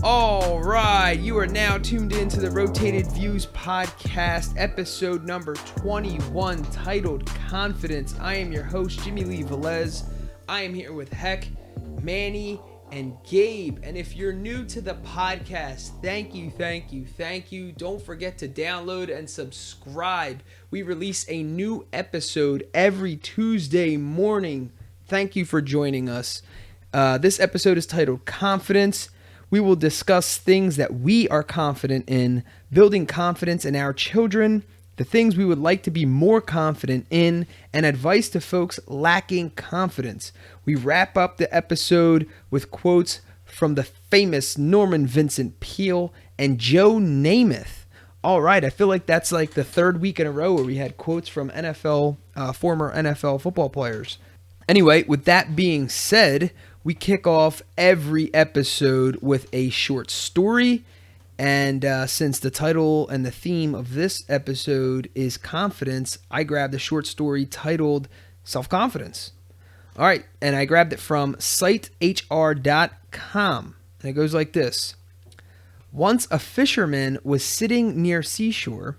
All right, you are now tuned into the Rotated Views podcast, episode number 21, titled Confidence. I am your host, Jimmylee Velez. I am here with Heck, Manny, and Gabe. And if you're new to the podcast, thank you. Don't forget to download and subscribe. We release a new episode every Tuesday morning. Thank you for joining us. This episode is titled Confidence. We will discuss things that we are confident in, building confidence in our children, the things we would like to be more confident in, and advice to folks lacking confidence. We wrap up the episode with quotes from the famous Vincent Peale and Joe Namath. All right, I feel like that's like the third week in a row where we had quotes from former NFL football players. Anyway, with that being said, we kick off every episode with a short story, and since the title and the theme of this episode is confidence, I grabbed a short story titled Self-Confidence. All right, and I grabbed it from sitehr.com, and it goes like this. Once a fisherman was sitting near seashore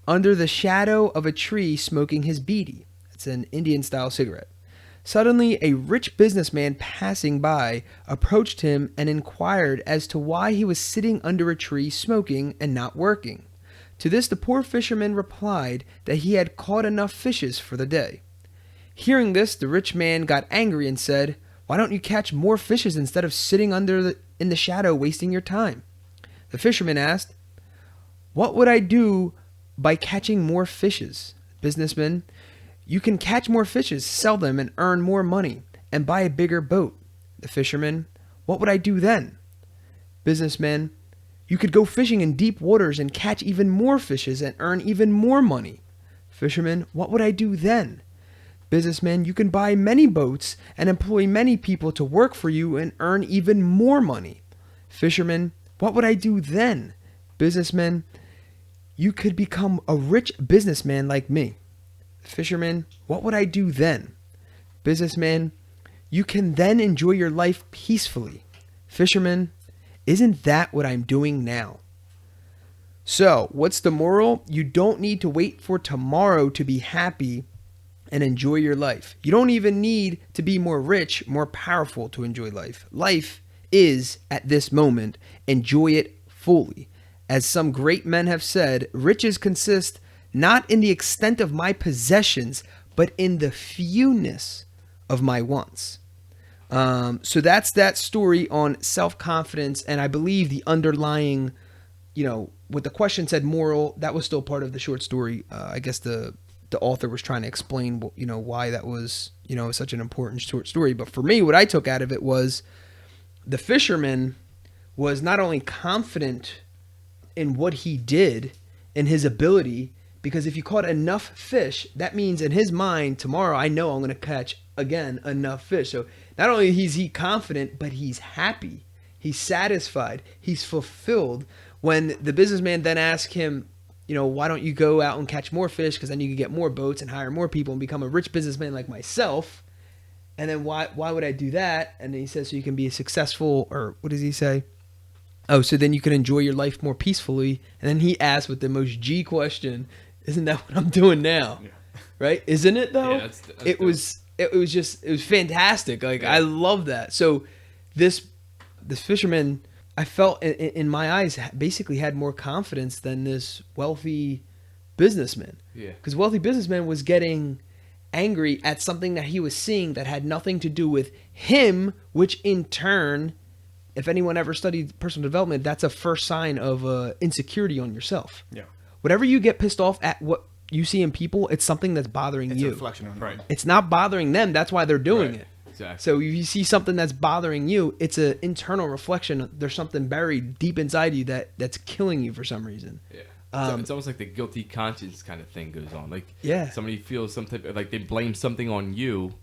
under the shadow of a tree smoking his beedi. It's an Indian-style cigarette. Suddenly, a rich businessman passing by approached him and inquired as to why he was sitting under a tree smoking and not working. To this, the poor fisherman replied that he had caught enough fishes for the day. Hearing this, the rich man got angry and said, "Why don't you catch more fishes instead of sitting in the shadow wasting your time?" The fisherman asked, "What would I do by catching more fishes?" Businessman, "You can catch more fishes, sell them, and earn more money, and buy a bigger boat." The fisherman, "What would I do then?" Businessman, "You could go fishing in deep waters and catch even more fishes and earn even more money." Fisherman, "What would I do then?" Businessman, "You can buy many boats and employ many people to work for you and earn even more money." Fisherman, "What would I do then?" Businessman, "You could become a rich businessman like me." Fisherman, "What would I do then?" Businessman, "You can then enjoy your life peacefully." Fisherman, "Isn't that what I'm doing now?" So, what's the moral? You don't need to wait for tomorrow to be happy and enjoy your life. You don't even need to be more rich, more powerful to enjoy life. Life is at this moment. Enjoy it fully. As some great men have said, riches consist not in the extent of my possessions, but in the fewness of my wants. So that's that story on self-confidence. And I believe the underlying, what the question said moral, that was still part of the short story. I guess the author was trying to explain, why that was, such an important short story. But for me, what I took out of it was the fisherman was not only confident in what he did, in his ability, because if you caught enough fish, that means in his mind, tomorrow I know I'm going to catch, again, enough fish. So not only is he confident, but he's happy. He's satisfied. He's fulfilled. When the businessman then asked him, why don't you go out and catch more fish? Because then you can get more boats and hire more people and become a rich businessman like myself. And then why would I do that? And then he says, so you can be successful, or what does he say? Oh, so then you can enjoy your life more peacefully. And then he asked with the most G question, isn't that what I'm doing now? Yeah. Right? Isn't it though? Yeah, it was fantastic. Like, yeah. I love that. So this fisherman, I felt in my eyes, basically had more confidence than this wealthy businessman. Yeah. Because wealthy businessman was getting angry at something that he was seeing that had nothing to do with him, which in turn, if anyone ever studied personal development, that's a first sign of insecurity on yourself. Yeah. Whatever you get pissed off at what you see in people, it's something that's bothering you. It's a reflection on them. It's not bothering them. That's why they're doing it. Exactly. So if you see something that's bothering you, it's an internal reflection. There's something buried deep inside you that's killing you for some reason. Yeah. It's almost like the guilty conscience kind of thing goes on. Like, yeah. Somebody feels something, like they blame something on you,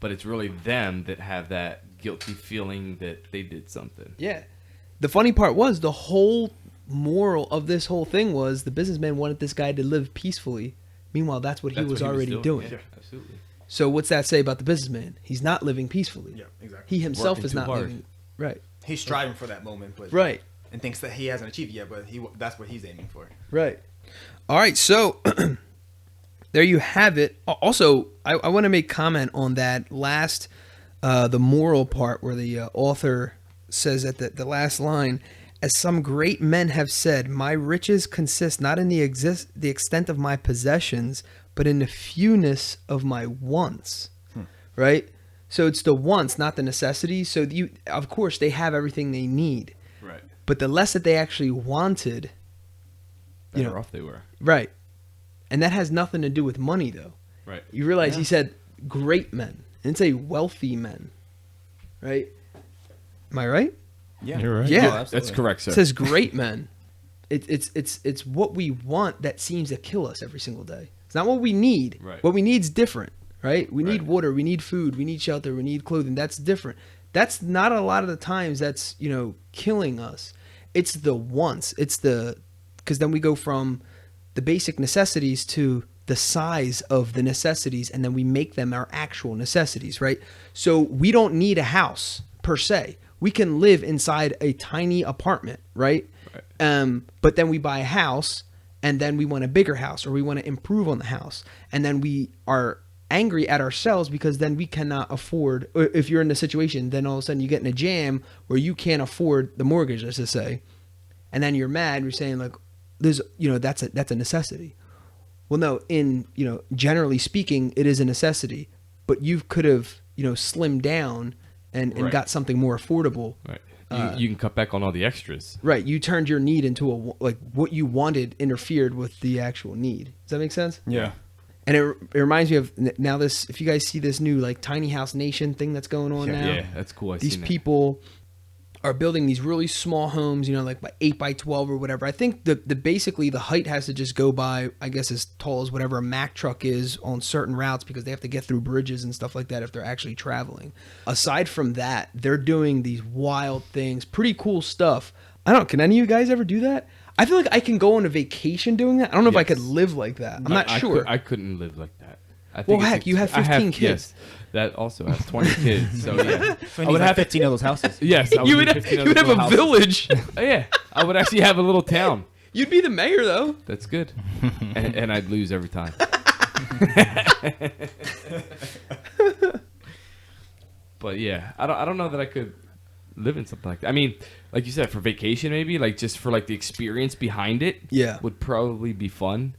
but it's really them that have that guilty feeling that they did something. Yeah. The funny part was the whole moral of this whole thing was the businessman wanted this guy to live peacefully. Meanwhile, that's what he was already doing. Yeah, absolutely. So what's that say about the businessman? He's not living peacefully. Yeah, exactly. He himself Working is too not hard. living. Right. He's striving for that moment, but Right. and thinks that he hasn't achieved it yet, but that's what he's aiming for. Right. All right. So there you have it. Also, I want to make comment on that last, the moral part where the author says at the last line, as some great men have said, my riches consist not in the extent of my possessions, but in the fewness of my wants. Right. So it's the wants, not the necessities. So of course, they have everything they need. Right. But the less that they actually wanted, Better off they were. right. And that has nothing to do with money, though. Right. You realize he said great men. He didn't say wealthy men. Right? Am I right? Yeah, You're right. Yeah. absolutely. That's correct, sir. It says great men. It's what we want that seems to kill us every single day. It's not what we need. Right. What we need is different, right? We need Right. water, we need food, we need shelter, we need clothing. That's different. That's not a lot of the times that's, killing us. It's the wants. Because then we go from the basic necessities to the size of the necessities, and then we make them our actual necessities, right? So we don't need a house per se. We can live inside a tiny apartment, right? But then we buy a house, and then we want a bigger house, or we want to improve on the house, and then we are angry at ourselves because then we cannot afford. Or if you're in a situation, then all of a sudden you get in a jam where you can't afford the mortgage, let's just say, and then you're mad. You're saying like, "There's, that's a necessity." Well, no, generally speaking, it is a necessity, but you could have, slimmed down and Right. got something more affordable. Right. You can cut back on all the extras. Right. You turned your need into what you wanted interfered with the actual need. Does that make sense? Yeah. And it reminds me of now if you guys see this new like tiny house nation thing that's going on now. Yeah, that's cool. I These seen that. people are building these really small homes, like by 8 by 12 or whatever. I think the basically the height has to just go by, I guess, as tall as whatever a Mack truck is on certain routes because they have to get through bridges and stuff like that if they're actually traveling. Aside from that, they're doing these wild things, pretty cool stuff. Can any of you guys ever do that? I feel like I can go on a vacation doing that. I don't know if I Yes. could live like that. I'm not sure. I couldn't live like that. I Well, it's heck, you have I 15 kids. Yes, that also has 20 kids. So yeah, So he needs like 15 of those houses. yes, I you would need have, 15 you would have other a houses. village. Oh, yeah, I would actually have a little town. You'd be the mayor, though. That's good, and I'd lose every time. But yeah, I don't know that I could live in something like that. I mean, like you said, for vacation maybe, like just for like the experience behind it, Yeah. would probably be fun.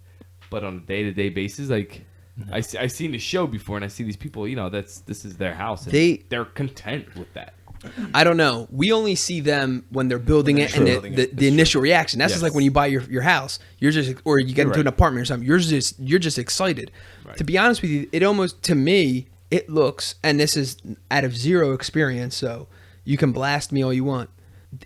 But on a day-to-day basis, like I seen the show before, and I see these people, this is their house, and they're content with that. I don't know. We only see them when they're building it, and building it. the initial reaction. That's Yes. just like when you buy your house. You're just, or you get You're into an right. apartment or something. You're just excited. Right. To be honest with you, it almost, to me, it looks, and this is out of zero experience, so you can blast me all you want.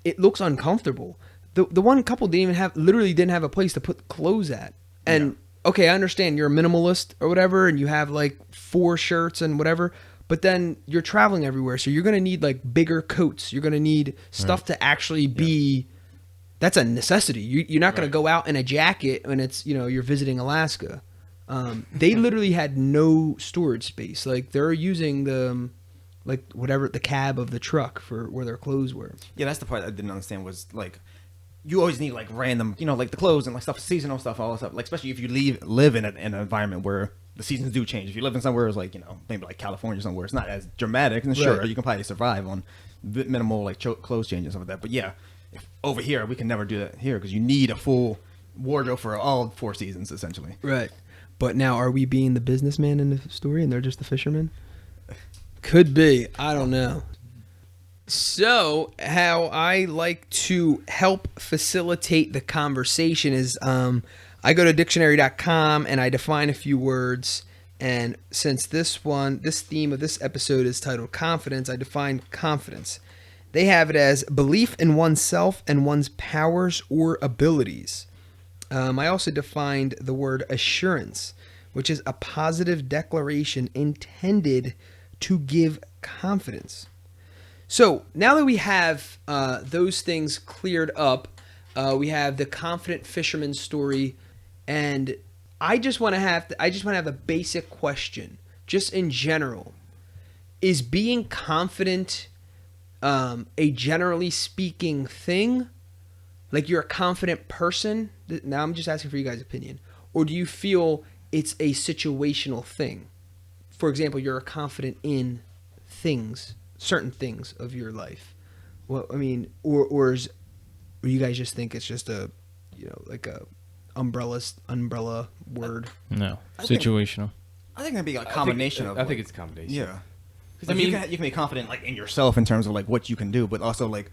It looks uncomfortable. The one couple didn't have a place to put clothes at, and. Okay, I understand you're a minimalist or whatever, and you have like 4 shirts and whatever, but then you're traveling everywhere, so you're gonna need like bigger coats. You're gonna need stuff to actually be. That's a necessity. You're not gonna go out in a jacket when it's you're visiting Alaska. They literally had no storage space. Like they're using the the cab of the truck for where their clothes were. Yeah, that's the part I didn't understand was like, you always need like random, like the clothes and like stuff, seasonal stuff, all that stuff. Like especially if you live in an environment where the seasons do change. If you live in somewhere it's like maybe like California or somewhere, it's not as dramatic. And sure, Right. you can probably survive on minimal like clothes changes and stuff like that. But yeah, over here we can never do that here because you need a full wardrobe for all 4 seasons essentially. Right. But now, are we being the businessman in the story, and they're just the fisherman? Could be. I don't know. So, how I like to help facilitate the conversation is I go to dictionary.com and I define a few words. And since this theme of this episode is titled confidence, I define confidence. They have it as belief in oneself and one's powers or abilities. I also defined the word assurance, which is a positive declaration intended to give confidence. So now that we have those things cleared up, we have the confident fisherman story, and I just want to have a basic question, just in general, is being confident a generally speaking thing? Like you're a confident person? Now I'm just asking for you guys' opinion. Or do you feel it's a situational thing? For example, you're confident in things, certain things of your life. Well, I mean, or you guys just think it's just a, like a umbrella word? No, situational. I think that'd be a combination of. I think it's a combination. Yeah. I Like, mean, you can be confident like in yourself in terms of like what you can do, but also like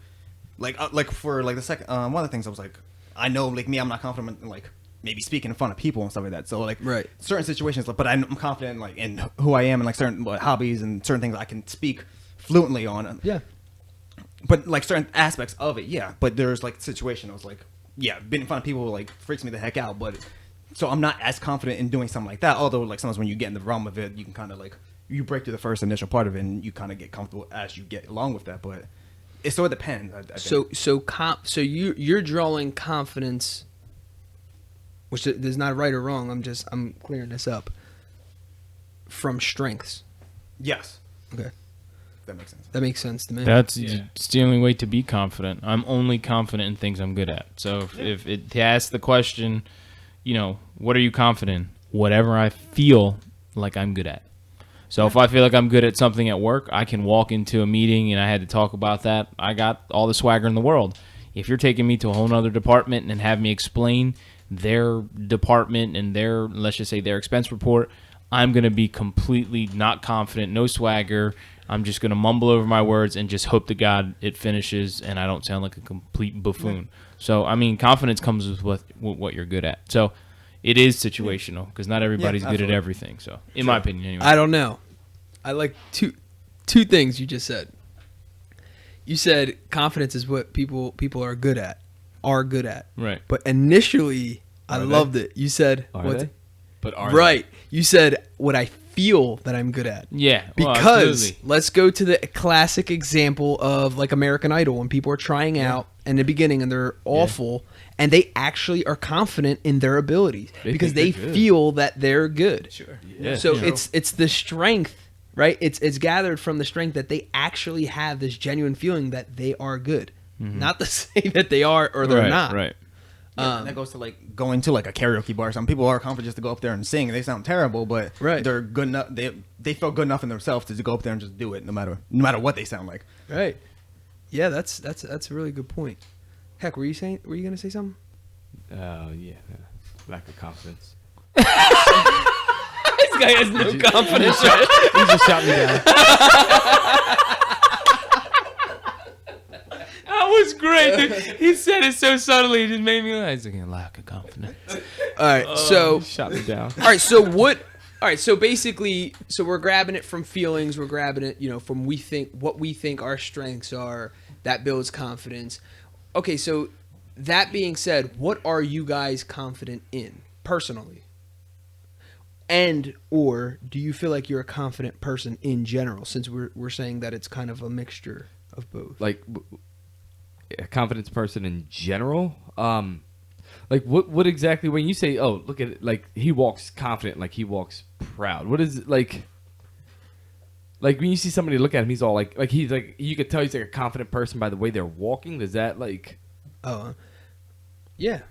for like the second one of the things I was like, I know like me, I'm not confident in like maybe speaking in front of people and stuff like that. So like certain situations, but I'm confident like in who I am and like certain hobbies and certain things I can speak fluently on. Yeah. But like certain aspects of it, yeah. But there's like situation I was like, yeah, being in front of people like freaks me the heck out. But so I'm not as confident in doing something like that. Although like sometimes when you get in the realm of it, you can kind of like you break through the first initial part of it and you kind of get comfortable as you get along with that. But it depends. I think. So you're drawing confidence, which there's not right or wrong. I'm clearing this up. From strengths. Yes. Okay. That makes sense. That makes sense to me. It's the only way to be confident. I'm only confident in things I'm good at. So if it to ask the question, what are you confident in? Whatever I feel like I'm good at. So if I feel like I'm good at something at work, I can walk into a meeting and I had to talk about that. I got all the swagger in the world. If you're taking me to a whole other department and have me explain their department and let's just say their expense report, I'm going to be completely not confident, no swagger. I'm just going to mumble over my words and just hope to God it finishes and I don't sound like a complete buffoon. So, I mean, confidence comes with what you're good at. So, it is situational because not everybody's good at everything. So, in my opinion, anyway. I don't know. I like two things you just said. You said confidence is what people are good at. Right. But initially, I loved it. You said Right. You said what I feel that I'm good at. Yeah. Because let's go to the classic example of like American Idol when people are trying out in the beginning and they're awful and they actually are confident in their abilities because they feel that they're good. Sure. Yeah. So it's the strength, right? It's gathered from the strength that they actually have this genuine feeling that they are good. Mm-hmm. Not to say that they are or they're not. Right. Yeah, that goes to like going to like a karaoke bar. Some people are confident just to go up there and sing. They sound terrible, but they're good enough. They feel good enough in themselves to go up there and just do it, no matter what they sound like. Right. Yeah, that's a really good point. Heck, were you gonna say something? Yeah, lack of confidence. This guy has no confidence. He just shot me down. That was great. Dude. He said it so subtly, it just made me realize again, lack of confidence. All right, so shot me down. All right, so what? All right, so basically, we're grabbing it from feelings. We're grabbing it, from what we think our strengths are. That builds confidence. Okay, so that being said, what are you guys confident in personally? And or do you feel like you're a confident person in general? Since we're saying that it's kind of a mixture of both. Like a confidence person in general. Like what exactly when you say, oh, look at it, like he walks confident, like he walks proud. What is it like? Like when you see somebody look at him, he's all like he's like, you could tell he's like a confident person by the way they're walking. Does that like? Yeah,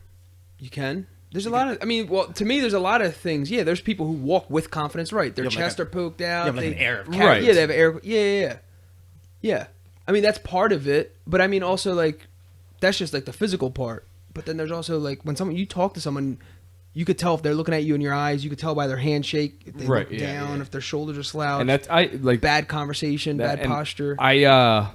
you can. There's a lot of, to me, there's a lot of things. Yeah, there's people who walk with confidence, right? Their chest are poked out. You have like an air of right. Yeah, they have an air. Yeah. I mean, that's part of it. But I mean, also, like, that's just like the physical part. But then there's also like when you talk to someone, you could tell if they're looking at you in your eyes. You could tell by their handshake if they look down, if their shoulders are slouched. And that's bad conversation, bad posture. I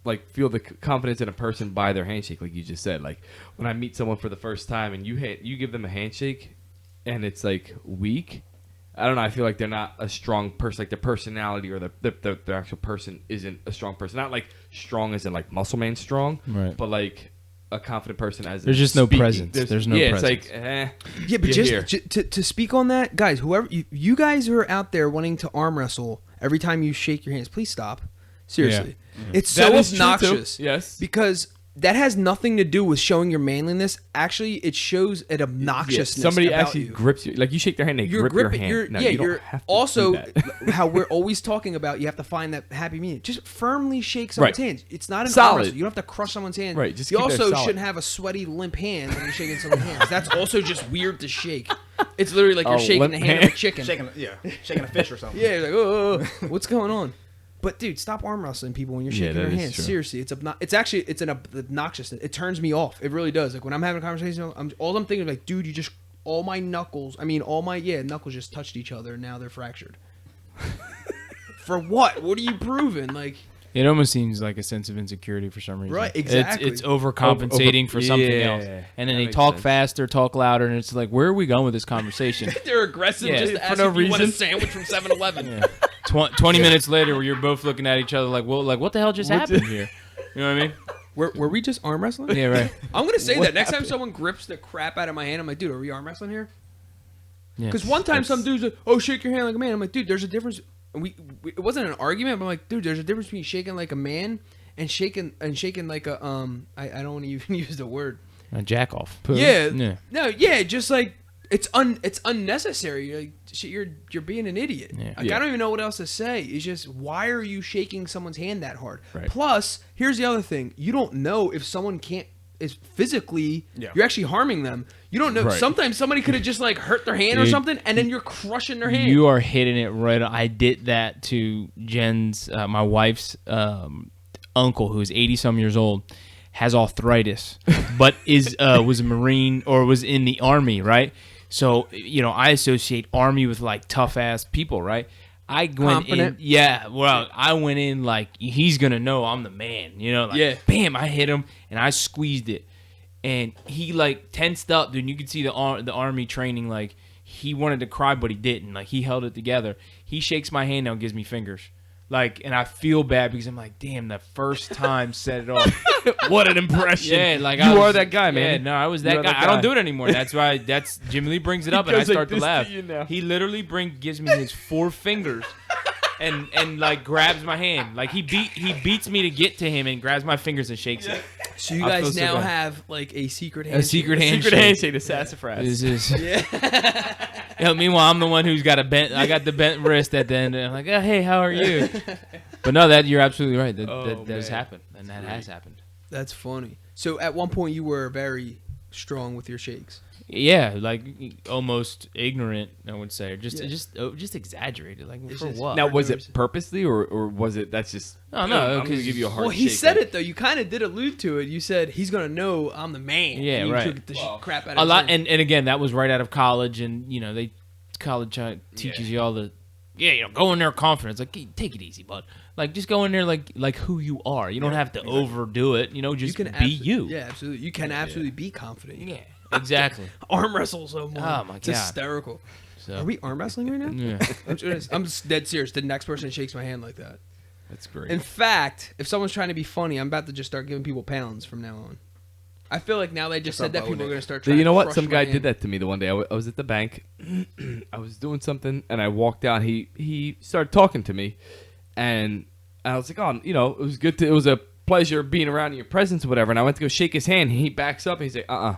like feel the confidence in a person by their handshake, like you just said. Like when I meet someone for the first time and you give them a handshake, and it's like weak. I don't know. I feel like they're not a strong person. Like their personality or the actual person isn't a strong person. Not like strong as in like muscle man strong, right? But like a confident person as there's just no presence. There's no presence. It's like yeah, but just to speak on that, guys. Whoever you guys who are out there wanting to arm wrestle, every time you shake your hands, please stop. Seriously, it's so obnoxious. Yes, because that has nothing to do with showing your manliness. Actually, it shows an obnoxiousness. Somebody about actually you. grips you. Like you shake their hand, they You're grip gripping. your hand. No, yeah, you don't you're have to also do that. how we're always talking about. You have to find that happy medium. Just firmly shake someone's Right. hands. It's not an Solid. arm wrestle. You don't have to crush someone's hand. Right, just you keep it also solid. shouldn't have a sweaty, limp hand when you're shaking someone's hands. That's also just weird to shake. It's literally like you're shaking limp the hand of a chicken. shaking a fish or something. Yeah, you're like, oh, what's going on? But dude, stop arm wrestling people when you're shaking that their is hands. true. Seriously, it's an obnoxious. It turns me off. It really does. Like when I'm having a conversation, all I'm thinking is like, dude, all my knuckles just touched each other and now they're fractured. For what? What are you proving? Like, It almost seems like a sense of insecurity for some reason. Right, exactly. It's overcompensating for something yeah, else. And then that they makes talk sense. faster, talk louder, and it's like, where are we going with this conversation? they're aggressive Yeah, just to for ask no if you want a reason. sandwich from 7-Eleven. Yeah. 20 minutes later, where you're both looking at each other like, well, like what the hell just happened here? You know what I mean? Were we just arm wrestling? Yeah, right. I'm gonna say What that next time someone grips the crap out of my hand, I'm like, dude, are we arm wrestling here? Yeah. Because one time some dude's like, oh, shake your hand like a man. I'm like, dude, there's a difference. And it wasn't an argument, but I'm like, dude, there's a difference between shaking like a man and shaking like a I don't want to even use the word. A jack off. Yeah. No, yeah, just like it's unnecessary. Like shit, you're being an idiot. Yeah. Like, I don't even know what else to say. It's just, why are you shaking someone's hand that hard? Right. Plus, here's the other thing: you don't know if someone is physically you're actually harming them. You don't know. Right. Sometimes somebody could have just like hurt their hand or Dude, something, and then you're crushing their hand. You are hitting it right on. I did that to Jen's, my wife's uncle, who's 80-some years old, has arthritis, but was a Marine or was in the Army, right? So, I associate Army with like tough ass people, right? I went Confident. I went in like he's gonna know I'm the man, bam, I hit him and I squeezed it, and he like tensed up, dude. You could see the Army training, like he wanted to cry but he didn't, like he held it together. He shakes my hand now and gives me fingers. Like, and I feel bad because I'm like, damn, the first time set it off. What an impression! Yeah, like you are that guy, man. Yeah, no, I was You that are guy. that I don't guy. do it anymore. That's why. Jimmylee brings it up, and I goes like start to this to laugh. you now. He literally gives me his 4 fingers, and like grabs my hand. Like he beats me to get to him and grabs my fingers and shakes it. So you I feel guys so now bad. have like a secret handshake. A secret handshake. Secret handshake to sassafras. This is. Meanwhile, I'm the one who's got I got the bent wrist at the end. And I'm like, oh, hey, how are you? But no, you're absolutely right. That has man. happened, and that has happened. That's funny. So at one point you were very strong with your shakes. Yeah, like almost ignorant, I would say, or just exaggerated. Like It's for just- what? Now, was it purposely or was it that's just? No, I'm no, gonna give you a hard. Well, he shake, said like- it though. You kind of did allude to it. You said he's gonna know I'm the man. Yeah, and you right. took the crap out of A his lot, hand. and again, that was right out of college, and college teaches you all the go in there confident. It's like, take it easy, bud. Like just go in there like who you are. You don't have to overdo it. Just be you. Yeah, absolutely. You can absolutely be confident. Yeah, exactly. Arm wrestle someone. Oh, my It's God. hysterical. So Are we arm wrestling right now? yeah, I'm just dead serious. The next person shakes my hand like that. That's great. In fact, if someone's trying to be funny, I'm about to just start giving people pounds from now on. I feel like now they just said that people are going to start So trying you know to what? crush Some my guy hand. did that to me the one day. I was at the bank. I was doing something, and I walked out. He started talking to me, and I was like, oh, it was good. It was a pleasure being around in your presence or whatever. And I went to go shake his hand. And he backs up, and he's like, I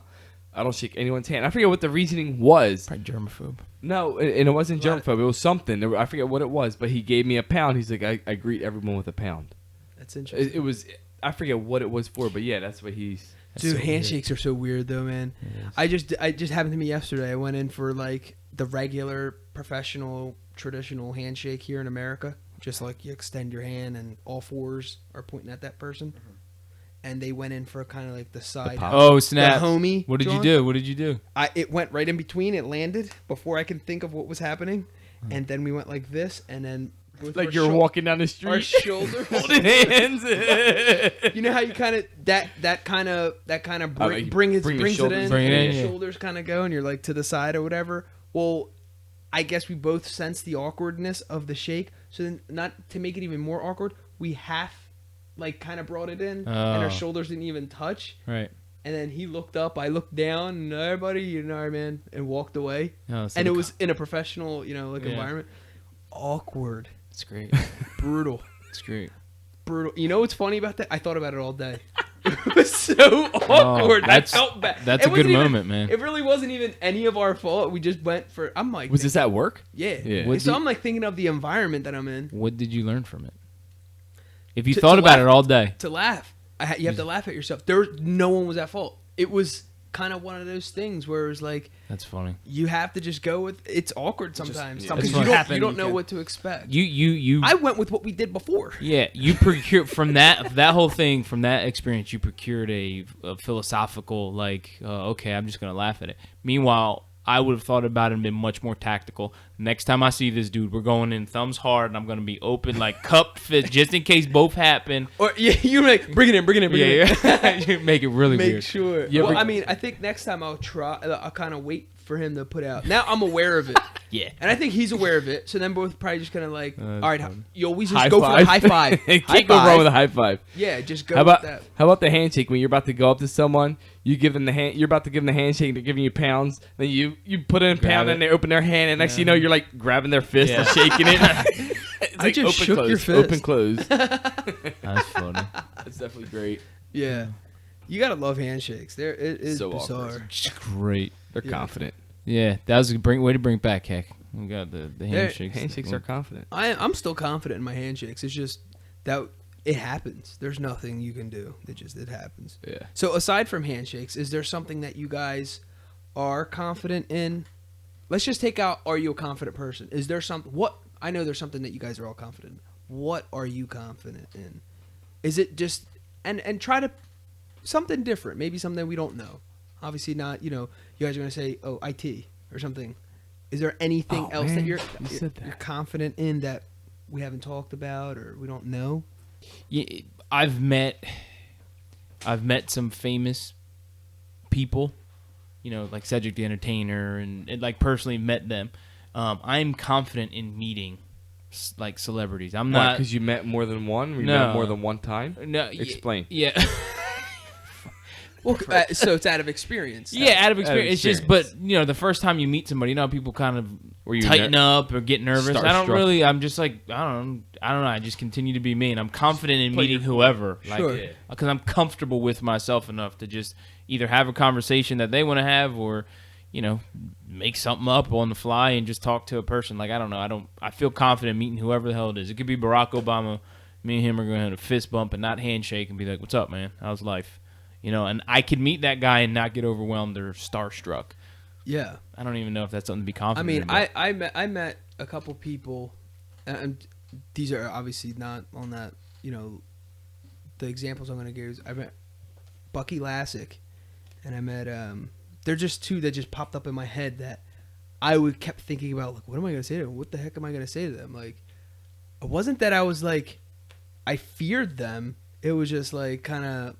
don't shake anyone's hand. I forget what the reasoning was. probably germaphobe. No, and it wasn't germaphobe. It was something. I forget what it was, but he gave me a pound. He's like, I greet everyone with a pound. That's interesting. It was, I forget what it was for, but yeah, that's what he's. Dude, so weird. handshakes are so weird though, man. I just happened to me yesterday. I went in for like the regular professional traditional handshake here in America. Just like you extend your hand and all fours are pointing at that person. And they went in for kind of like the side. pop. Oh snap! The homie. What did you John? do? What did you do? It went right in between. It landed before I could think of what was happening, and then we went like this, and then both Like our you're walking down the street. our shoulders. holding hands. You know how you kind of that kind of like brings bring the it shoulders in, Bring it and in, your yeah. shoulders kind of go, and you're like to the side or whatever. Well, I guess we both sense the awkwardness of the shake, so then not to make it even more awkward, we half like kind of brought it in, and Oh. our shoulders didn't even touch. Right. And then he looked up, I looked down, and everybody, man, and walked away. Oh, so And the it was in a professional, Yeah. environment. Awkward, It's great. brutal. It's great. Brutal. You know what's funny about that? I thought about it all day. It was so awkward. I felt bad. That's a good moment, man. It really wasn't even any of our fault. We just went for. I'm like, Was this at work? yeah. Yeah. So I'm like thinking of the environment that I'm in What did you learn from it? If you To- thought to about laugh. it all day. to laugh. You have to laugh at yourself. No one was at fault. It was kind of one of those things where it was like That's funny. you have to just go with. It's awkward sometimes something because just you happened, don't you know can- what to expect. You I went with what we did before. Yeah, you procured from that whole thing, from that experience. You procured a philosophical, like, okay, I'm just gonna laugh at it. Meanwhile, I would have thought about it and been much more tactical. Next time I see this dude, we're going in thumbs hard, and I'm gonna be open like cupped fist, just in case both happen. Or you're like, bring it in, bring it in. Yeah, you make it really Make weird. sure. You Well, ever- I mean, I think next time I'll kind of wait for him to put out. Now I'm aware of it. Yeah. And I think he's aware of it. So then both probably just kind of like, all right, funny. you always just go for a high five. Can't High go wrong five. with a high five. Yeah, just go How about with that. how about the handshake when you're about to go up to someone? You give them the hand. You're about to give them the handshake. They're giving you pounds. Then you put in a Grab pound it. and they open their hand. And next thing you know, you're like grabbing their fist Yeah. and shaking it. It's I like just open, shook close, your fist. open, close. That's funny. That's definitely great. Yeah. You gotta love handshakes. It is So bizarre. awkward. It's great. They're Yeah. confident. Yeah, that was a way to bring it back, Heck. We got the handshakes. Handshakes are confident. I'm still confident in my handshakes. It's just that it happens. There's nothing you can do. It happens. Yeah. So aside from handshakes, is there something that you guys are confident in? Let's just take out, are you a confident person? Is there something, I know there's something that you guys are all confident in. What are you confident in? Is it just, and try to, something different, maybe something we don't know. Obviously not, you guys are going to say, oh, IT or something. Is there anything Oh, else man, that you said that. you're confident in that we haven't talked about or we don't know? Yeah, I've met some famous people, like Cedric the Entertainer, and like personally met them. I'm confident in meeting like celebrities. I'm Why? not Because you met more than one. You No. met more than one time. no Explain. Yeah. Well, so it's out of experience. Yeah, out of experience. It's just, but experience. the first time you meet somebody, how people kind of Were you tighten up or get nervous. I don't Starstruck? really. I'm just like I don't know. I just continue to be me, and I'm confident in Play meeting your- whoever. Sure. Like, because I'm comfortable with myself enough to just either have a conversation that they want to have, or make something up on the fly and just talk to a person. Like I don't know. I feel confident meeting whoever the hell it is. It could be Barack Obama. Me and him are going to have a fist bump and not handshake and be like, "What's up, man? How's life?" And I could meet that guy and not get overwhelmed or starstruck. Yeah. I don't even know if that's something to be I confident mean, in. but- I met a couple people, and these are obviously not on that. The examples I'm going to give is I met Bucky Lassick, and I met they're just two that just popped up in my head that I would kept thinking about. Like, what am I going to say to them? What the heck am I going to say to them? Like, it wasn't that I was like, I feared them. It was just like kind of.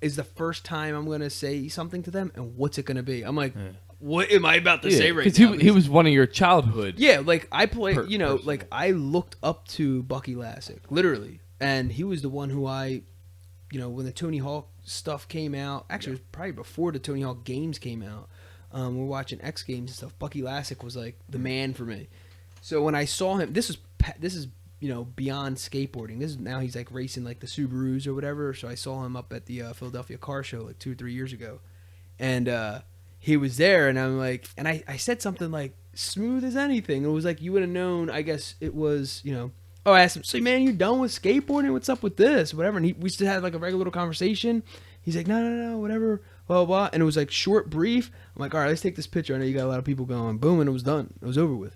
Is the first time I'm going to say something to them, and what's it going to be? I'm like, what am I about to say right now? Because he was one of your childhood. Yeah, like I play, Personal. like I looked up to Bucky Lassick, literally. And he was the one who when the Tony Hawk stuff came out, actually it was probably before the Tony Hawk games came out. We're watching X Games and stuff. Bucky Lassick was like the man for me. So when I saw him, this is beyond skateboarding. This is now he's like racing like the Subarus or whatever. So I saw him up at the Philadelphia car show like 2 or 3 years ago, and he was there, and I'm like, and I said something like smooth as anything. It was like you would have known. I guess it was I asked him, "So man, you done with skateboarding? What's up with this? Whatever." And we just had like a regular little conversation. He's like, no, whatever, blah, blah, blah. And it was like short, brief. I'm like, all right, let's take this picture. I know you got a lot of people going. Boom, and it was done. It was over with.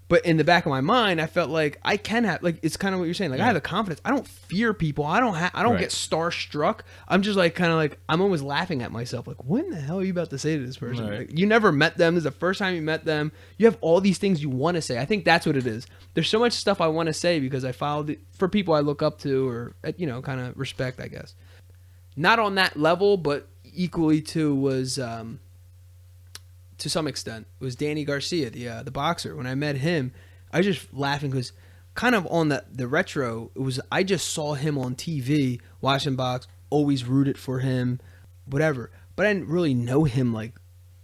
But in the back of my mind, I felt like I can have, like, it's kind of what you're saying. Like, I have the confidence. I don't fear people. I don't Right. get starstruck. I'm just like, kind of like, I'm always laughing at myself. Like, when the hell are you about to say to this person? Right. Like, you never met them. This is the first time you met them. You have all these things you want to say. I think that's what it is. There's so much stuff I want to say because I followed it for people I look up to or, kind of respect, I guess. Not on that level, but equally to was, to some extent, it was Danny Garcia, the boxer. When I met him, I was just laughing because kind of on the retro, it was I just saw him on TV watching box, always rooted for him, whatever. But I didn't really know him like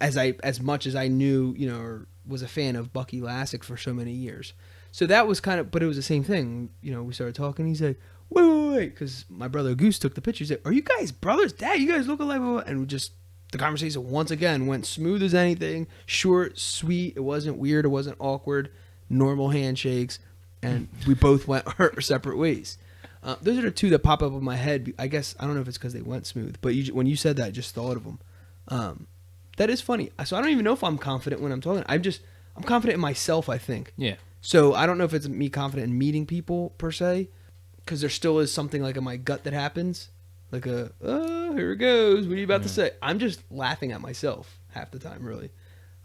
as much as I knew, or was a fan of Bucky Lassick for so many years. So that was kind of, but it was the same thing. We started talking. He's like, wait, because my brother Goose took the picture. He said, "Are you guys brothers? Dad, you guys look alike." And we just the conversation once again went smooth as anything, short, sweet. It wasn't weird. It wasn't awkward. Normal handshakes, and we both went our separate ways. Those are the two that pop up in my head. I guess I don't know if it's because they went smooth, but when you said that, I just thought of them. That is funny. So I don't even know if I'm confident when I'm talking. I'm confident in myself, I think. Yeah. So I don't know if it's me confident in meeting people per se, because there still is something like in my gut that happens, like here it goes. What are you about to say? I'm just laughing at myself half the time, really,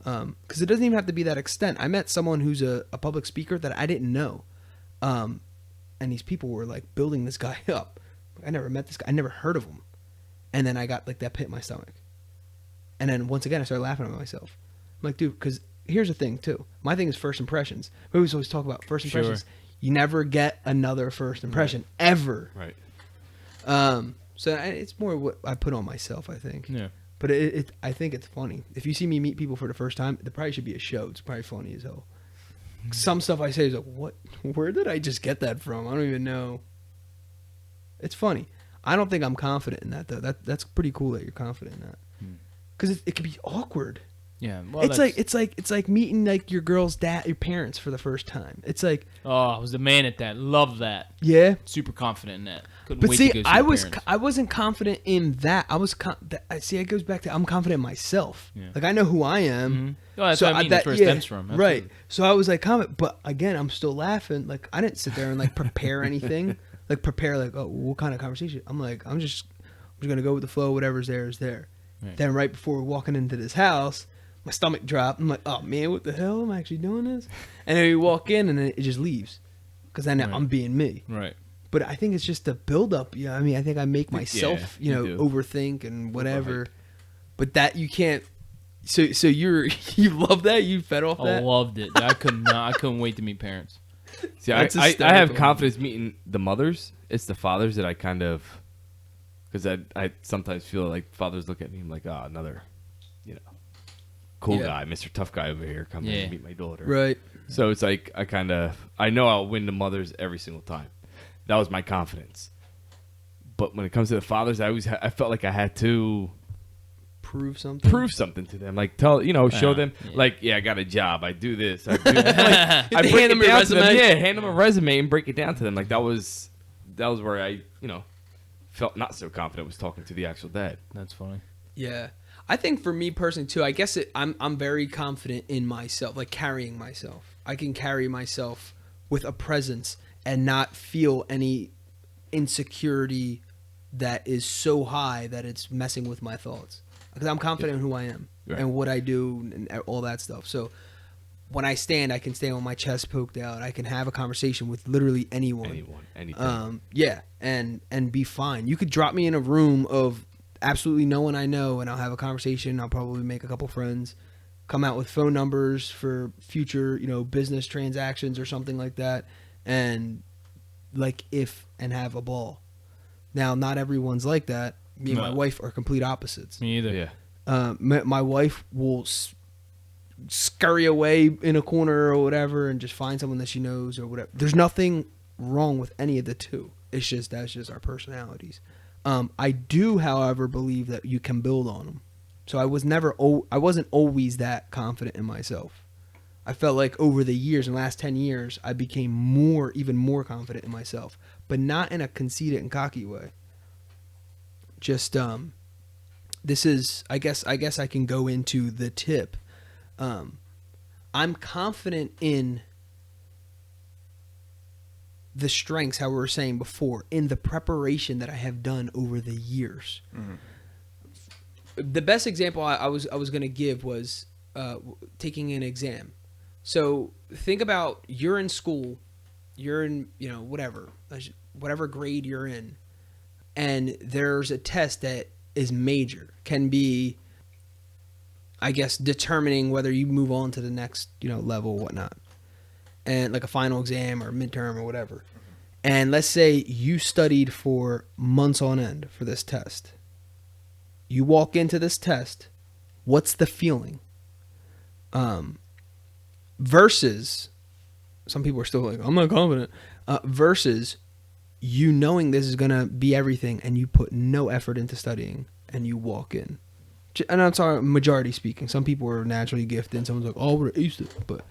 because it doesn't even have to be that extent. I met someone who's a public speaker that I didn't know, and these people were like building this guy up. I never met this guy. I never heard of him, and then I got like that pit in my stomach. And then once again, I started laughing at myself. I'm like, dude, because here's the thing, too. My thing is first impressions. We always talk about first impressions. Sure. You never get another first impression, ever. Right. So it's more what I put on myself, I think. Yeah. But I think it's funny. If you see me meet people for the first time, there probably should be a show. It's probably funny as hell. Some stuff I say is like, what? Where did I just get that from? I don't even know. It's funny. I don't think I'm confident in that, though. That's pretty cool that you're confident in that. Because it could be awkward. Yeah. Well, it's like meeting like your girl's dad, your parents for the first time. It's like, oh, I was the man at that. Love that. yeah. Super confident in that. Couldn't But wait see, to go I your parents. wasn't confident in that. See, it goes back to I'm confident in myself. Yeah. Like I know who I am. Mhm. Oh, that's what I mean. That's where it stems from. Right. Absolutely. So I was like confident, but again, I'm still laughing. Like I didn't sit there and like prepare anything. Like prepare like, oh, what kind of conversation? I'm just gonna go with the flow. Whatever's there is there. Right. Then right before walking into this house, my stomach dropped. I'm like, oh man, what the hell? Am I actually doing this? And then we walk in and then it just leaves. Because then Right. I'm being me. Right. But I think it's just the build up. Yeah, I mean, I think I make myself, Yeah, you do. overthink and whatever. Overhype. But that you can't. So you love that? You fed off I that? loved it. I couldn't wait to meet parents. See, That's I have hysterical. confidence meeting the mothers. It's the fathers that I kind of, because I sometimes feel like fathers look at me and I'm like, oh, another, cool Yeah. guy, Mr. Tough Guy over here, come in Yeah. and meet my daughter. Right. So it's like I know I'll win the mothers every single time. That was my confidence. But when it comes to the fathers, I felt like I had to Prove something. prove something to them, like show them, yeah. like, I got a job, I do this, I do that. Like, I Hand break them it your down to them. resume. Yeah, hand them a resume and break it down to them. Like that was where I felt not so confident, was talking to the actual dad. That's funny. Yeah. I think for me personally too, I guess I'm very confident in myself, like carrying myself. I can carry myself with a presence and not feel any insecurity that is so high that it's messing with my thoughts. Because I'm confident in who I am Right. and what I do and all that stuff. So when I stand, I can stand with my chest poked out. I can have a conversation with literally anything. Yeah, and be fine. You could drop me in a room of absolutely no one I know, and I'll have a conversation. I'll probably make a couple friends, come out with phone numbers for future, business transactions or something like that, and have a ball. Now, not everyone's like that. Me and my No. wife are complete opposites. Me either. Yeah. My wife will scurry away in a corner or whatever and just find someone that she knows or whatever. There's nothing wrong with any of the two. It's just that's just our personalities. I do, however, believe that you can build on them. So I wasn't always that confident in myself. I felt like over the years, in the last 10 years, I became even more confident in myself, but not in a conceited and cocky way. Just this is, I guess I can go into the tip. I'm confident in the strengths, how we were saying before, in the preparation that I have done over the years. Mm-hmm. The best example I was going to give was taking an exam. So think about, you're in school, you're in whatever grade you're in, and there's a test that is major, can be, I guess, determining whether you move on to the next level or whatnot, and like a final exam or midterm or whatever. And let's say you studied for months on end for this test. You walk into this test, what's the feeling? Versus, some people are still like, I'm not confident. Versus, you knowing this is going to be everything and you put no effort into studying and you walk in. And I'm sorry, majority speaking. Some people are naturally gifted and someone's like, oh, we're used to it. But,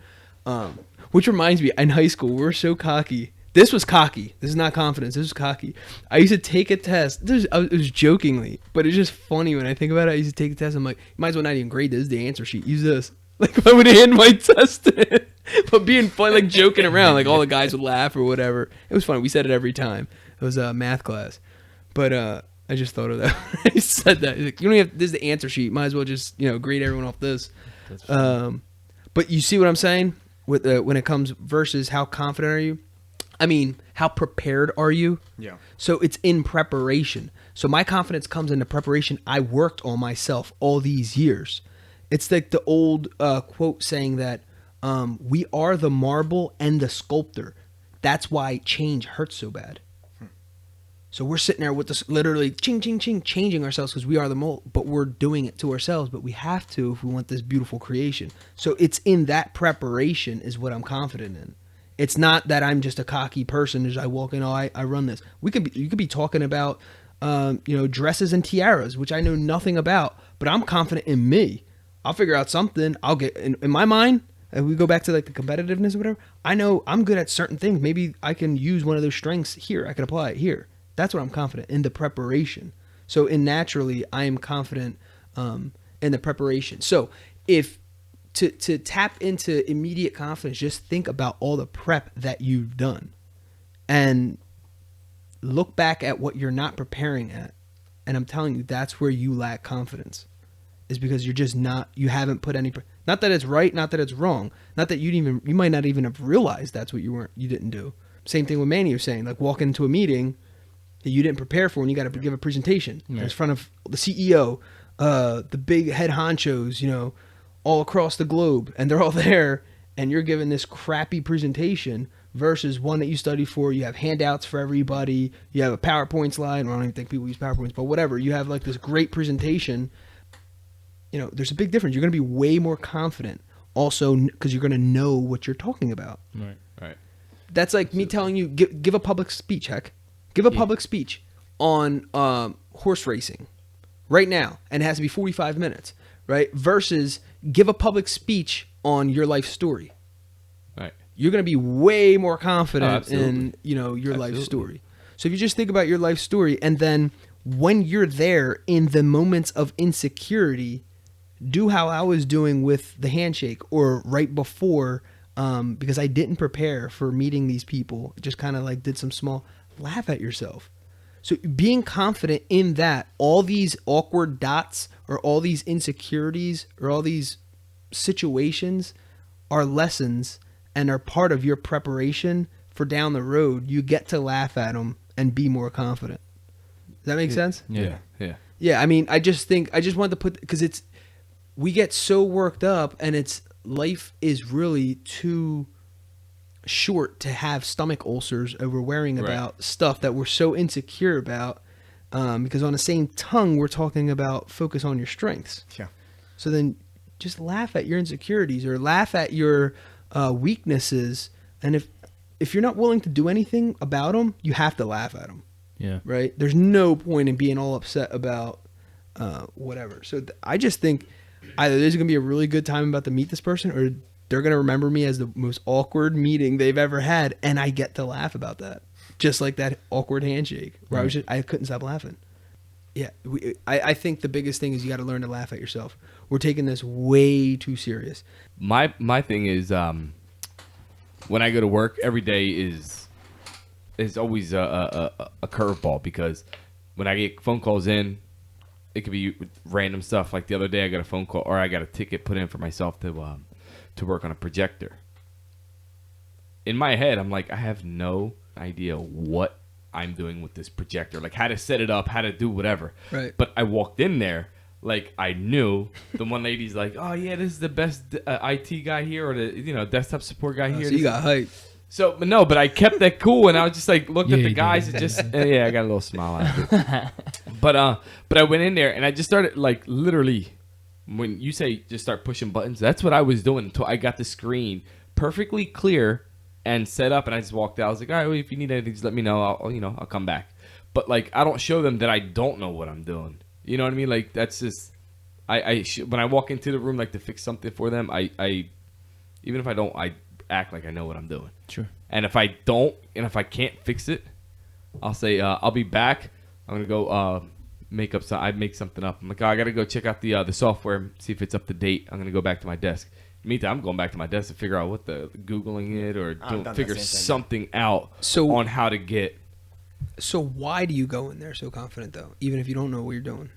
which reminds me, in high school, we were so cocky. This was cocky. This is not confidence. This was cocky. I used to take a test. It was jokingly, but it's just funny when I think about it. I used to take a test. I'm like, you might as well not even grade this. This is the answer sheet. Use this. Like, if I would hand my test in. But being fun, like joking around, like all the guys would laugh or whatever. It was funny. We said it every time. It was a math class. But I just thought of that. I said that. Like, you don't have, this is the answer sheet. Might as well just, grade everyone off this. But you see what I'm saying? With when it comes versus how confident are you? I mean, how prepared are you? Yeah. So it's in preparation. So my confidence comes into preparation. I worked on myself all these years. It's like the old quote saying that we are the marble and the sculptor. That's why change hurts so bad. So we're sitting there with this literally ching, ching, ching, changing ourselves because we are the mold, but we're doing it to ourselves. But we have to if we want this beautiful creation. So it's in that preparation is what I'm confident in. It's not that I'm just a cocky person as I walk in. Oh, I run this. You could be talking about, dresses and tiaras, which I know nothing about, but I'm confident in me. I'll figure out something. I'll get in my mind. If we go back to like the competitiveness or whatever, I know I'm good at certain things. Maybe I can use one of those strengths here. I can apply it here. That's what I'm confident in the preparation. So naturally, I am confident in the preparation. So if to tap into immediate confidence, just think about all the prep that you've done and look back at what you're not preparing at. And I'm telling you, that's where you lack confidence, is because you're just you haven't put any, not that it's right, not that it's wrong, not that you might not even have realized that's what you didn't do. Same thing with Manny was saying, like walking into a meeting that you didn't prepare for and you got to give a presentation in front of the CEO, the big head honchos, all across the globe, and they're all there, and you're giving this crappy presentation versus one that you studied for. You have handouts for everybody. You have a PowerPoint slide. I don't even think people use PowerPoints, but whatever. You have like this great presentation. There's a big difference. You're going to be way more confident also because you're going to know what you're talking about. Right. That's like me telling you, give a public speech, heck. Give a public speech on horse racing right now, and it has to be 45 minutes, right? Versus give a public speech on your life story. Right. You're going to be way more confident in, your Absolutely. life story. So if you just think about your life story, and then when you're there in the moments of insecurity, do how I was doing with the handshake or right before, because I didn't prepare for meeting these people. Just kind of like did some small, laugh at yourself. So being confident in that, all these awkward dots or all these insecurities or all these situations are lessons and are part of your preparation for down the road. You get to laugh at them and be more confident. Does that make sense? Yeah. Yeah, I mean, I just wanted to put, because we get so worked up, and life is really too short to have stomach ulcers over worrying about stuff that we're so insecure about, because on the same tongue, we're talking about focus on your strengths. Yeah. So then just laugh at your insecurities or laugh at your weaknesses. And if you're not willing to do anything about them, you have to laugh at them. Yeah. Right. There's no point in being all upset about whatever. So I just think either there's going to be a really good time about to meet this person, or they're going to remember me as the most awkward meeting they've ever had. And I get to laugh about that. Just like that awkward handshake where I couldn't stop laughing. Yeah. I think the biggest thing is you got to learn to laugh at yourself. We're taking this way too serious. My thing is, when I go to work, every day is always a curveball, because when I get phone calls in, it could be random stuff. Like the other day, I got a phone call, or I got a ticket put in for myself to work on a projector. In my head, I'm like, I have no idea what I'm doing with this projector, like how to set it up, how to do whatever. Right. But I walked in there like I knew. The one lady's like, "Oh yeah, this is the best IT guy here, or the desktop support guy here." So you got hype. So, but I kept that cool, and I was just like, looked at Yeah, the you guys, and just I got a little smile after. But I went in there and I just started, like, literally, when you say just start pushing buttons, that's what I was doing until I got the screen perfectly clear and set up, and I just walked out. I was like, all right, well, if you need anything, just let me know. I'll come back. But like, I don't show them that I don't know what I'm doing. You know what I mean? Like, that's just when I walk into the room like to fix something for them, I even if I don't, I act like I know what I'm doing. Sure. And if I don't, and if I can't fix it, I'll say I'll be back. I'm gonna go I make something up. I'm like, oh, I gotta go check out the software, see if it's up to date. I'm gonna go back to my desk. Meantime, I'm going back to my desk to figure out what the Googling it or figure something out on how to get. So why do you go in there so confident though, even if you don't know what you're doing?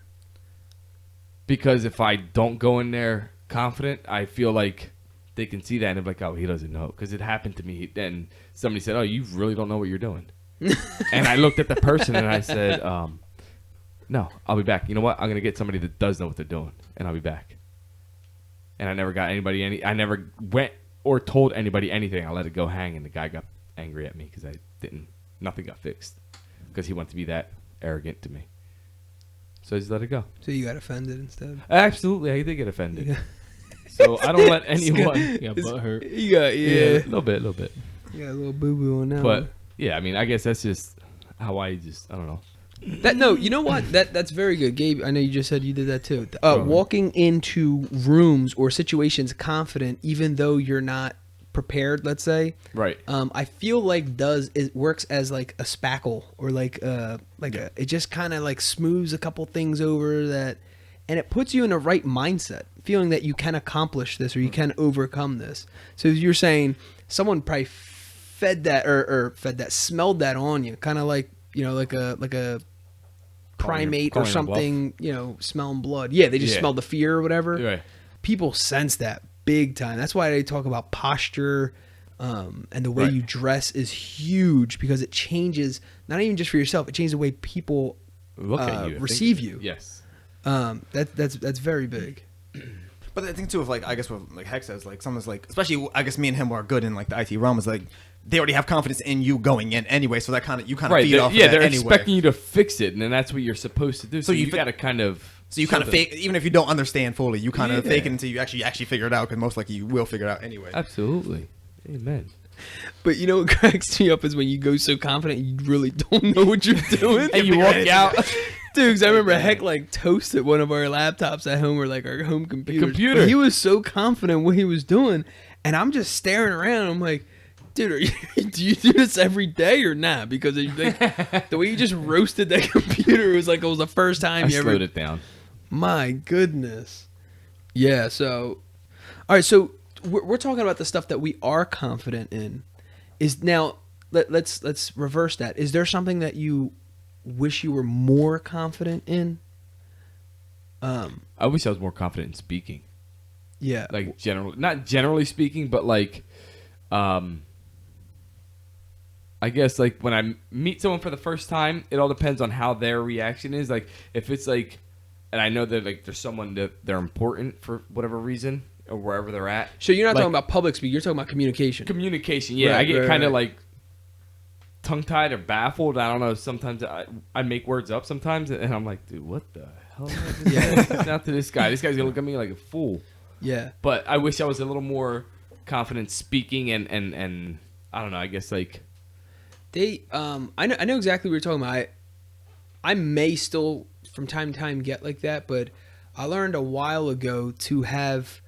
Because if I don't go in there confident, I feel like they can see that and they're like, oh, he doesn't know. Because it happened to me. And somebody said, oh, you really don't know what you're doing. And I looked at the person and I said, no, I'll be back. You know what? I'm going to get somebody that does know what they're doing, and I'll be back. And I never got anybody I never went or told anybody anything. I let it go hang, and the guy got angry at me because nothing got fixed because he wanted to be that arrogant to me. So I just let it go. So you got offended instead? Absolutely, I did get offended. Yeah. So I don't let anyone. You got butthurt. You got a little bit. You got a little boo boo on that. But yeah, I mean, I guess that's just how I don't know. You know what? That's very good, Gabe. I know you just said you did that too. Walking into rooms or situations confident, even though you're not prepared. Let's say, right. I feel like it works as like a spackle or it just kind of like smooths a couple things over that, and it puts you in the right mindset, feeling that you can accomplish this or you can overcome this. So you're saying someone probably fed that smelled that on you, kind of like like a primate or something, smelling blood. Yeah, they just smell the fear or whatever. Right. People sense that big time. That's why they talk about posture, and the way you dress is huge because it changes not even just for yourself. It changes the way people look at you, receive you. Yes. That's very big. But the thing too, of I guess what Heck says, someone's especially I guess me and him are good in the IT realm, is they already have confidence in you going in anyway, so that you kind of feed off of that they're anyway. Expecting you to fix it, and then that's what you're supposed to do. So you got to kind of. So you kind of fake, even if you don't understand fully, you kind of fake it until you actually figure it out, because most likely you will figure it out anyway. Absolutely. Amen. But what cracks me up is when you go so confident you really don't know what you're doing. And you walk out. Dude, because I remember Heck toasted one of our laptops at home, or our home computer. Computer. He was so confident what he was doing, and I'm just staring around. I'm like, dude, do you do this every day or not? Because the way you just roasted that computer was it was the first time you ever slowed it down. My goodness. Yeah. So, all right. So we're talking about the stuff that we are confident in. Is now let's reverse that. Is there something that you wish you were more confident in? I wish I was more confident in speaking. Yeah. Not generally speaking, but I guess when I meet someone for the first time, it all depends on how their reaction is. If it's and I know that there's someone that they're important for whatever reason or wherever they're at. So you're not talking about public speak, you're talking about communication. Communication, yeah. Right, I get kind of right. tongue-tied or baffled. I don't know. Sometimes I make words up sometimes, and I'm like, dude, what the hell am I just saying out to this guy? This guy's going to look at me like a fool. Yeah. But I wish I was a little more confident speaking and I don't know, I guess I know exactly what you're talking about. I may still from time to time get like that, but I learned a while ago to have,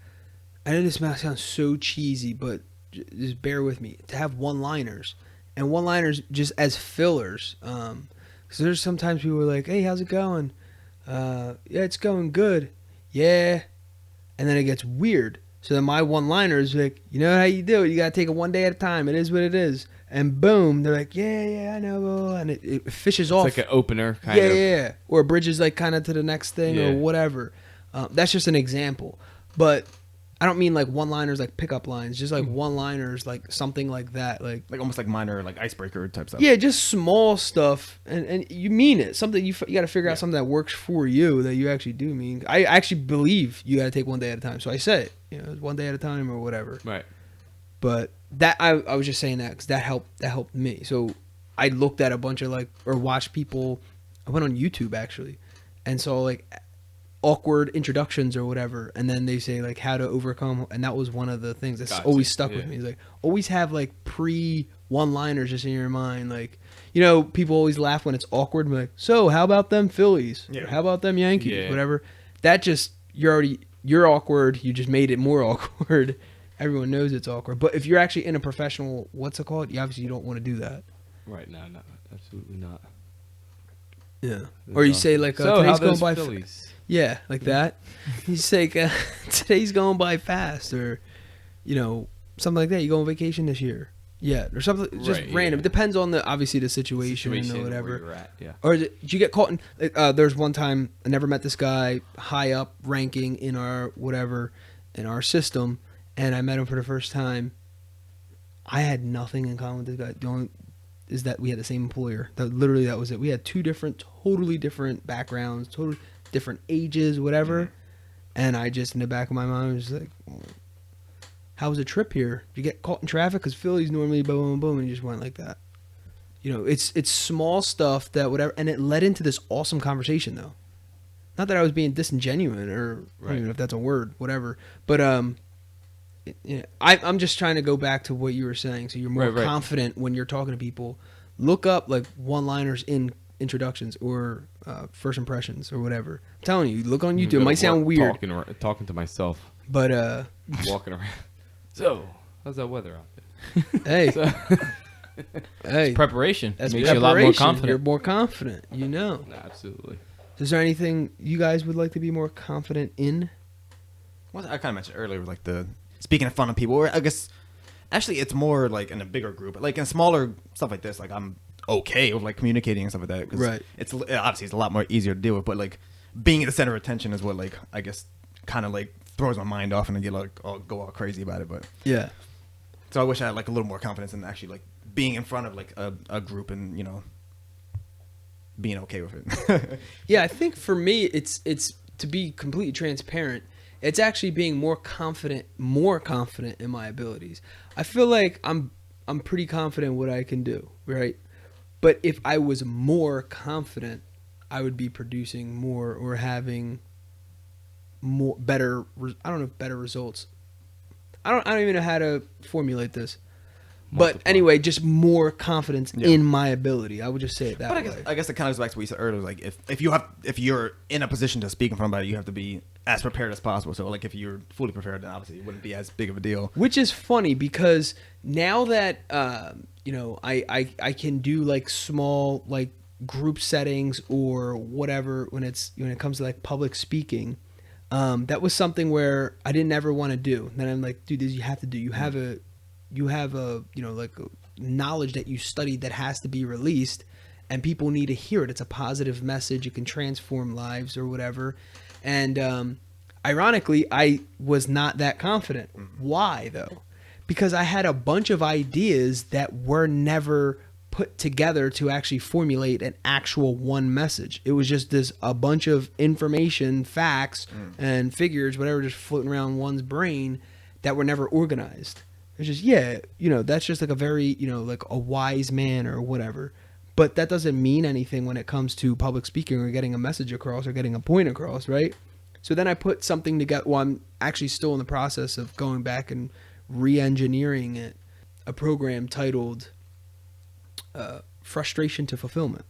I know this sounds so cheesy, but just bear with me, to have one-liners. And one-liners just as fillers. Because there's sometimes people are like, hey, how's it going? Yeah, it's going good. Yeah. And then it gets weird. So then my one-liner is you know how you do it. You got to take it one day at a time. It is what it is. And boom, they're like, yeah, I know. And it fishes off. It's like an opener kind of. Yeah. Or it bridges kind of to the next thing or whatever. That's just an example. But I don't mean one-liners pickup lines. Just one-liners, something like that. Like almost minor, icebreaker type stuff. Yeah, just small stuff. And you mean it. Something you got to figure out something that works for you that you actually do mean. I actually believe you got to take one day at a time. So I say it. One day at a time or whatever. Right. But that I was just saying that because that helped me. So I looked at a bunch of or watched people. I went on YouTube actually, and so awkward introductions or whatever, and then they say like how to overcome, and that was one of the things that's Gotcha. always stuck with me. It's like always have like pre one-liners just in your mind, like people always laugh when it's awkward, and be like, so how about them Phillies? Yeah. Or, how about them Yankees? Yeah. Whatever. That just you're awkward. You just made it more awkward. Everyone knows it's awkward. But if you're actually in a professional, what's it called? You don't want to do that. Right now, no, absolutely not. Yeah. Or you say like so today's how going those by. Phillies? Yeah, like that. You say today's going by fast, or something like that. You go on vacation this year, yeah, or something just Right, random. yeah. It depends on the situation or whatever. where you're at, yeah. Or did you get caught in? There's one time I never met this guy high up ranking in our system, and I met him for the first time. I had nothing in common with this guy. The only is that we had the same employer. That was it. We had two totally different backgrounds, totally different ages, whatever. And I just, in the back of my mind, was like, how was the trip here? Did you get caught in traffic? Because Philly's normally boom, boom, boom, and you just went like that. It's small stuff that whatever, and it led into this awesome conversation, though. Not that I was being disingenuous, or I don't even know if that's a word, whatever. But I'm just trying to go back to what you were saying. So you're more confident when you're talking to people. Look up like one-liners in introductions or first impressions or whatever. I'm telling you, look on YouTube. It might sound weird. Talking to myself. But walking around. So, how's that weather out there? hey, So, hey, Preparation that's makes you a lot more preparation. confident. You're more confident. no, absolutely. Is there anything you guys would like to be more confident in? Well, I kind of mentioned earlier, like the speaking in front of people. Or I guess actually it's more like in a bigger group, like in smaller stuff like this. Like I'm okay with like communicating and stuff like that. 'Cause Right. It's obviously it's a lot more easier to deal with, but like being the center of attention is what like I guess kind of like throws my mind off and I get like go all crazy about it. But Yeah. so I wish I had like a little more confidence in actually like being in front of like a group and being okay with it. Yeah, I think for me, it's to be completely transparent. It's actually being more confident in my abilities. I feel like I'm pretty confident in what I can do, right? But if I was more confident, I would be producing more or having better results. I don't even know how to formulate this. But anyway, just more confidence in my ability. I would just say it that way. I guess it kind of goes back to what you said earlier. Like if you're in a position to speak in front of somebody, you have to be as prepared as possible. So like if you're fully prepared, then obviously it wouldn't be as big of a deal. Which is funny because now that I can do like small like group settings or whatever when it comes to like public speaking. That was something where I didn't ever want to do. Then I'm like, dude, this you have to do. You have a like a knowledge that you studied that has to be released, and people need to hear it. It's a positive message. It can transform lives or whatever. And ironically, I was not that confident. Why though? Because I had a bunch of ideas that were never put together to actually formulate an actual one message. It was just a bunch of information, facts, and figures, whatever, just floating around one's brain that were never organized. It's just, that's just like a very, like a wise man or whatever. But that doesn't mean anything when it comes to public speaking or getting a message across or getting a point across, right? So then I put something together. Well, I'm actually still in the process of going back and re-engineering it, a program titled Frustration to Fulfillment.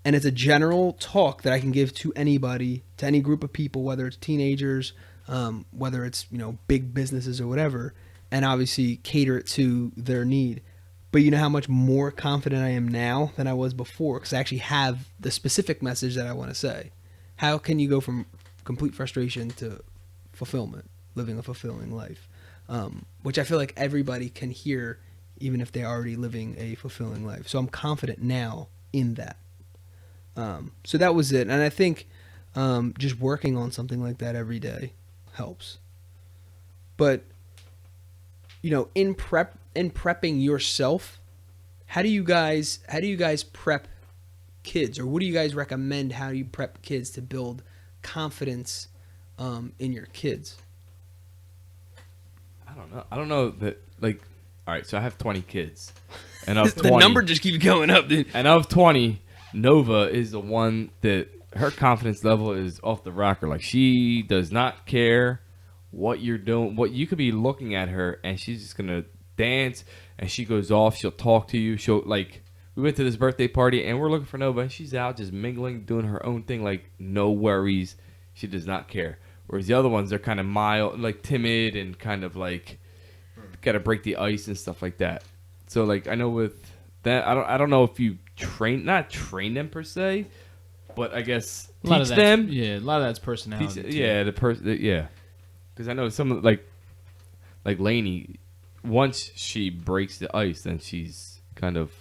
And it's a general talk that I can give to anybody, to any group of people, whether it's teenagers, whether it's, big businesses or whatever, and obviously cater it to their need. But you know how much more confident I am now than I was before because I actually have the specific message that I want to say. How can you go from complete frustration to fulfillment, living a fulfilling life? Which I feel like everybody can hear even if they're already living a fulfilling life. So I'm confident now in that. So that was it. And I think just working on something like that every day helps. But in prepping yourself, how do you guys prep kids, or what do you guys recommend? How do you prep kids to build confidence in your kids? I don't know that, like, all right, so I have 20 kids, and of 20, the number just keeps going up, dude. And of 20, Nova is the one that her confidence level is off the rocker. Like, she does not care what you're doing. What you could be looking at her, and she's just gonna dance. And she goes off. She'll talk to you. She'll like. We went to this birthday party, and we're looking for Nova. And she's out just mingling, doing her own thing, like no worries. She does not care. Whereas the other ones, they're kind of mild, like timid, and kind of like got to break the ice and stuff like that. So like I know with that, I don't know if you not train them per se, but I guess teach them. Yeah, a lot of that's personality. Yeah, yeah. Because I know some of like Lainey, once she breaks the ice, then she's kind of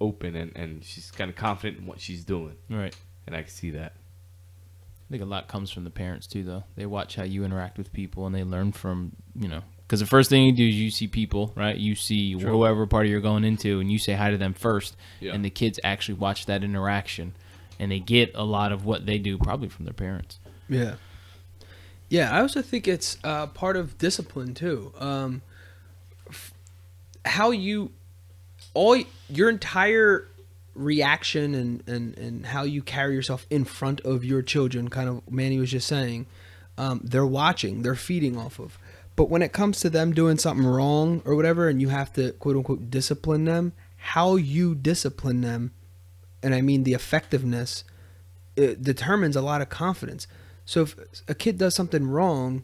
open and she's kind of confident in what she's doing. Right. And I can see that. I think a lot comes from the parents too, though. They watch how you interact with people, and they learn from, because the first thing you do is you see people, right? You see whoever party you're going into, and you say hi to them first, and the kids actually watch that interaction, and they get a lot of what they do probably from their parents. Yeah. Yeah, I also think it's part of discipline too. How your entire reaction and how you carry yourself in front of your children, kind of Manny was just saying, they're watching, they're feeding off of. But when it comes to them doing something wrong or whatever, and you have to quote unquote discipline them, how you discipline them, and I mean the effectiveness, it determines a lot of confidence. So if a kid does something wrong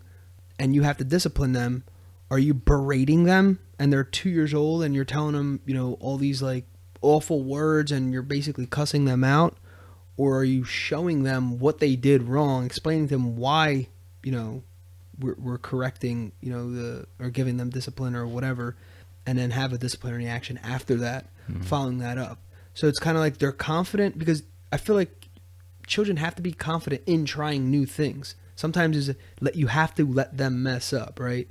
and you have to discipline them, are you berating them and they're 2 years old and you're telling them, all these like awful words and you're basically cussing them out? Or are you showing them what they did wrong, explaining to them why, we're correcting, or giving them discipline or whatever, and then have a disciplinary action after that, following that up. So it's kind of like they're confident, because I feel like children have to be confident in trying new things. Sometimes you have to let them mess up, right?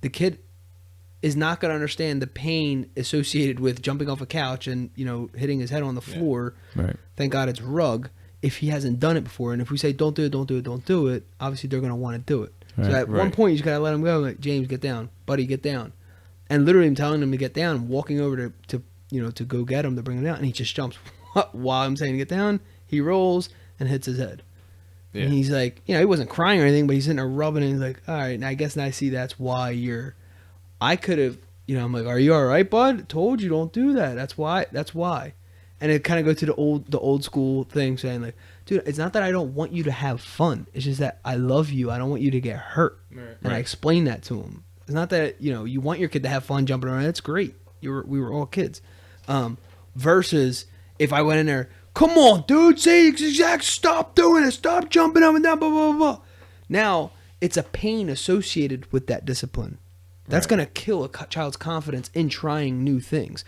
The kid is not going to understand the pain associated with jumping off a couch and, hitting his head on the floor. Right. Thank God it's rug, if he hasn't done it before. And if we say, don't do it, don't do it, don't do it, obviously they're going to want to do it. Right. So at one point, you just got to let him go. Like, James, get down. Buddy, get down. And literally I'm telling him to get down, walking over to go get him, to bring him down. And he just jumps while I'm saying to get down. He rolls and hits his head. Yeah. And he's like, he wasn't crying or anything, but he's sitting there rubbing it. And he's like, all right, now I guess I see that's why I could have, I'm like, are you all right, bud? Told you don't do that. That's why. And it kind of goes to the old school thing, saying like, dude, it's not that I don't want you to have fun. It's just that I love you. I don't want you to get hurt. Right. And I explain that to him. It's not that, you want your kid to have fun jumping around. That's great. We were all kids. Versus if I went in there, come on, dude, say exact, stop doing it. Stop jumping up and down, blah, blah, blah. Now, it's a pain associated with that discipline. That's going to kill a child's confidence in trying new things.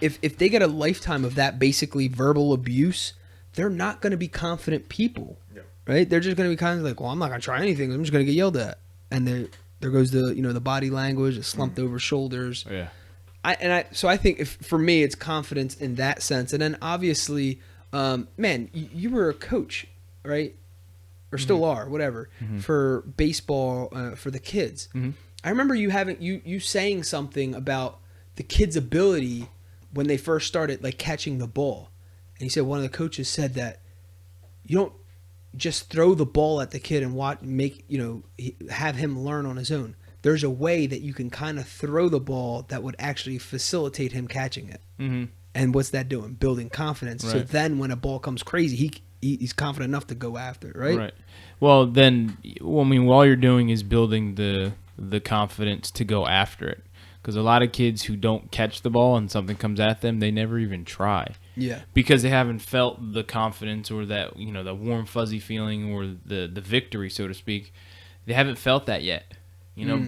If they get a lifetime of that basically verbal abuse, they're not going to be confident people, right? They're just going to be kind of like, well, I'm not going to try anything. I'm just going to get yelled at. And there goes the body language, the slumped over shoulders. Oh, yeah. So I think for me, it's confidence in that sense. And then obviously, man, you were a coach, right? Or still are, whatever, for baseball, for the kids. Mm-hmm. I remember you saying something about the kids' ability when they first started, like catching the ball. And he said one of the coaches said that you don't just throw the ball at the kid and have him learn on his own. There's a way that you can kind of throw the ball that would actually facilitate him catching it. Mm-hmm. And what's that doing? Building confidence. Right. So then when a ball comes crazy, he's confident enough to go after it, right? Right. Well, then, all you're doing is building the confidence to go after it. Because a lot of kids who don't catch the ball and something comes at them, they never even try. Yeah. Because they haven't felt the confidence or that, the warm, fuzzy feeling or the victory, so to speak. They haven't felt that yet.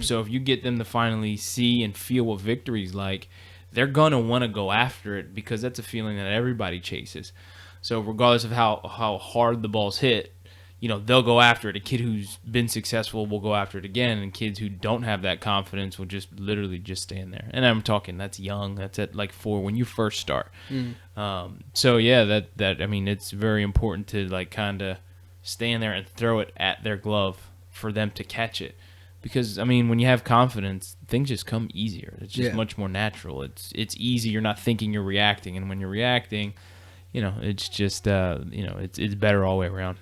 So if you get them to finally see and feel what victory's like, they're going to want to go after it, because that's a feeling that everybody chases. So regardless of how hard the ball's hit, they'll go after it. A kid who's been successful will go after it again, and kids who don't have that confidence will just literally just stand there. And I'm talking, that's young. That's at like 4 when you first start. So yeah, it's very important to like kind of stand there and throw it at their glove for them to catch it. Because, when you have confidence, things just come easier. It's just much more natural. It's easy. You're not thinking, you're reacting. And when you're reacting, it's just it's better all the way around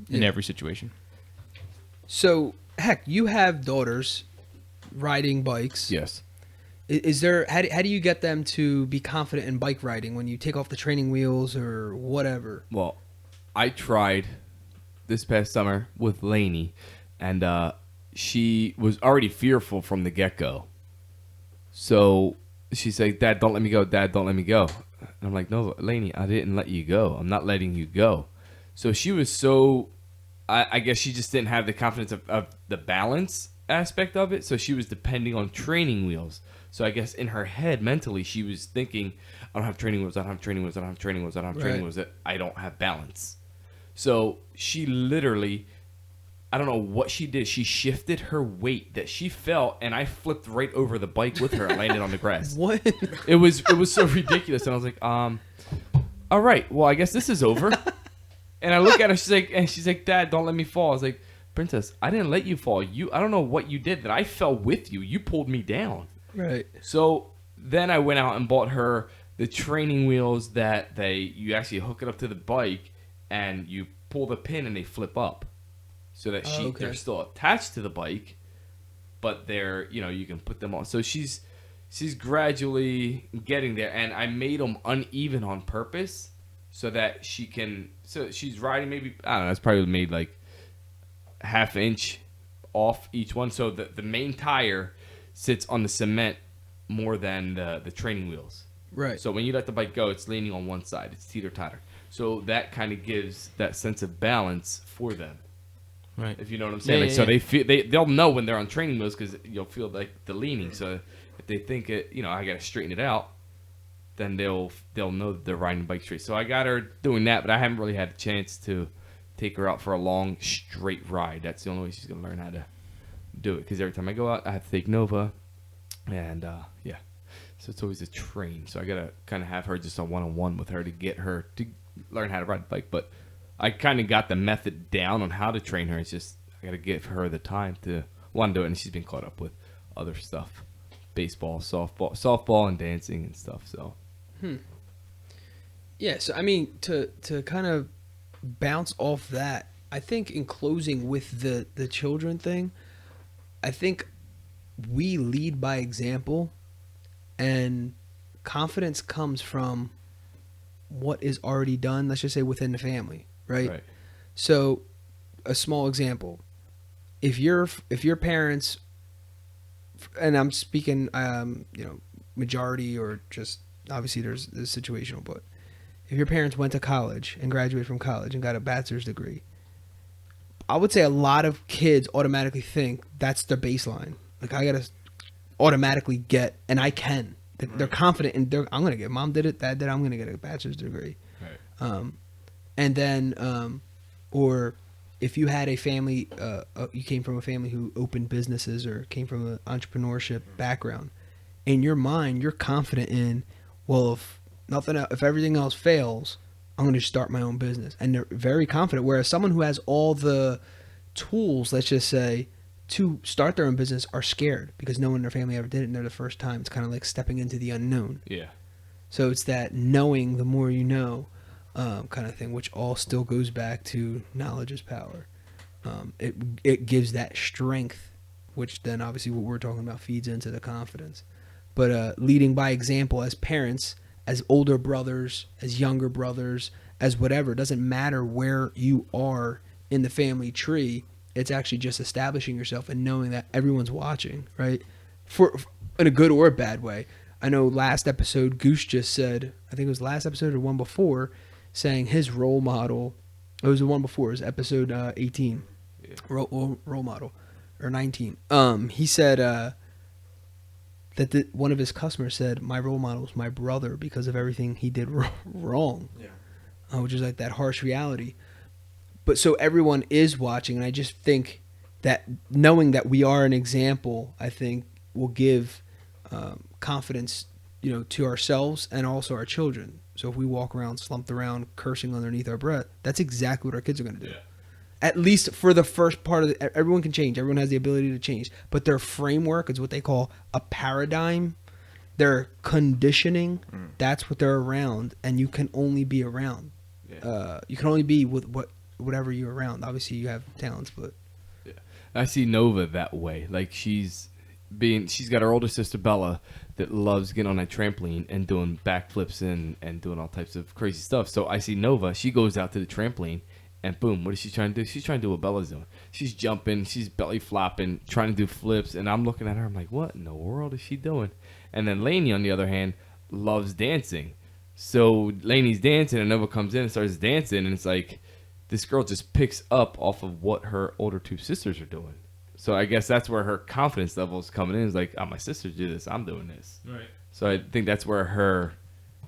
in Yeah. every situation. So, heck, you have daughters riding bikes. Yes. Is there how do you get them to be confident in bike riding when you take off the training wheels or whatever? Well, I tried this past summer with Lainey, and she was already fearful from the get-go. So she's like, "Dad, don't let me go. Dad, don't let me go." And I'm like, "No, Lainey, I didn't let you go. I'm not letting you go." So she was so, I guess she just didn't have the confidence of the balance aspect of it. So she was depending on training wheels. So I guess in her head, mentally, she was thinking, I don't have training wheels, I don't have training wheels, I don't have training wheels, I don't have training wheels, that I don't have balance. So she literally, I don't know what she did. She shifted her weight that she felt, and I flipped right over the bike with her and landed on the grass. What? It was so ridiculous. And I was like, all right, well, I guess this is over. And I look at her, she's like, Dad, don't let me fall. I was like, Princess, I didn't let you fall. I don't know what you did, that I fell with you. You pulled me down. Right. So then I went out and bought her the training wheels that you actually hook it up to the bike and you pull the pin and they flip up, so that they're still attached to the bike, but they're, you can put them on. So she's gradually getting there, and I made them uneven on purpose so that she's riding, maybe, I don't know, it's probably made like half inch off each one, so the main tire sits on the cement more than the training wheels. Right. So when you let the bike go, it's leaning on one side. It's teeter-totter. So that kind of gives that sense of balance for them. Right. If you know what I'm saying. Yeah, Like, so they'll know when they're on training wheels because you'll feel like the leaning. So if they think I got to straighten it out, then they'll know that they're riding the bike straight. So I got her doing that, but I haven't really had a chance to take her out for a long straight ride. That's the only way she's going to learn how to do it, because every time I go out I have to take Nova, and so it's always a train. So I gotta kind of have her just a one-on-one with her to get her to learn how to ride the bike. But I kind of got the method down on how to train her. It's just I gotta give her the time to want to do it, and she's been caught up with other stuff, baseball, softball and dancing and stuff. So Yeah, so I mean, to kind of bounce off that, I think in closing with the children thing, I think we lead by example, and confidence comes from what is already done, let's just say within the family, right? So a small example, if your parents, and I'm speaking majority, or just obviously there's situational, but if your parents went to college and graduated from college and got a bachelor's degree, I would say a lot of kids automatically think that's their baseline. Like, I gotta automatically get, and I can. They're confident in I'm gonna get. Mom did it, Dad did it, I'm gonna get a bachelor's degree. Right. And then, or if you had a family, you came from a family who opened businesses or came from an entrepreneurship background, in your mind, you're confident in, well, if everything else fails, I'm going to start my own business. And they're very confident. Whereas someone who has all the tools, let's just say, to start their own business are scared because no one in their family ever did it, and they're the first time. It's kind of like stepping into the unknown. Yeah. So it's that knowing the more you know kind of thing, which all still goes back to knowledge is power. It gives that strength, which then obviously what we're talking about feeds into the confidence. But leading by example as parents, as older brothers, as younger brothers, as whatever, it doesn't matter where you are in the family tree. It's actually just establishing yourself and knowing that everyone's watching, right? For in a good or a bad way. I know last episode Goose just said, I think it was last episode or one before, saying his role model. It was the one before, it was episode 18. Yeah. Role model, or 19. He said that one of his customers said, my role model is my brother because of everything he did wrong. Yeah. Which is like that harsh reality. But so everyone is watching, and I just think that knowing that we are an example, I think will give confidence, to ourselves and also our children. So if we walk around slumped around, cursing underneath our breath, that's exactly what our kids are going to do. Yeah. At least for the first part of it. Everyone can change. Everyone has the ability to change. But their framework is what they call a paradigm. Their conditioning, that's what they're around, and you can only be around. Yeah. You can only be with whatever you're around. Obviously, you have talents, but Yeah. I see Nova that way. Like she's got her older sister Bella that loves getting on that trampoline and doing backflips and doing all types of crazy stuff. So I see Nova. She goes out to the trampoline and boom, what is she trying to do? She's trying to do what Bella's doing. She's jumping, she's belly flopping, trying to do flips, and I'm looking at her. I'm like, what in the world is she doing? And then Lainey, on the other hand, loves dancing. So Lainey's dancing, and Nova comes in and starts dancing, and it's like this girl just picks up off of what her older two sisters are doing. So I guess that's where her confidence level is coming in. It's like, oh, my sisters do this, I'm doing this. Right. So I think that's where her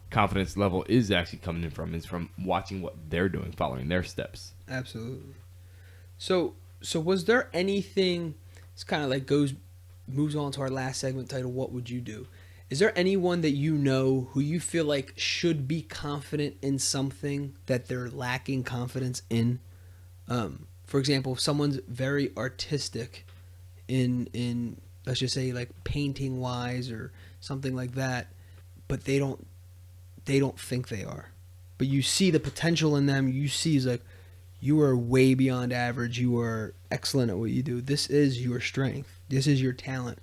confidence level is actually coming in from, is from watching what they're doing, following their steps. absolutely. So was there anything? It's kind of like moves on to our last segment titled "What Would You Do?" Is there anyone that you know who you feel like should be confident in something that they're lacking confidence in? For example, if someone's very artistic in let's just say like painting wise or something like that, but they don't think they are. But you see the potential in them. You see like you are way beyond average. You are excellent at what you do. This is your strength. This is your talent.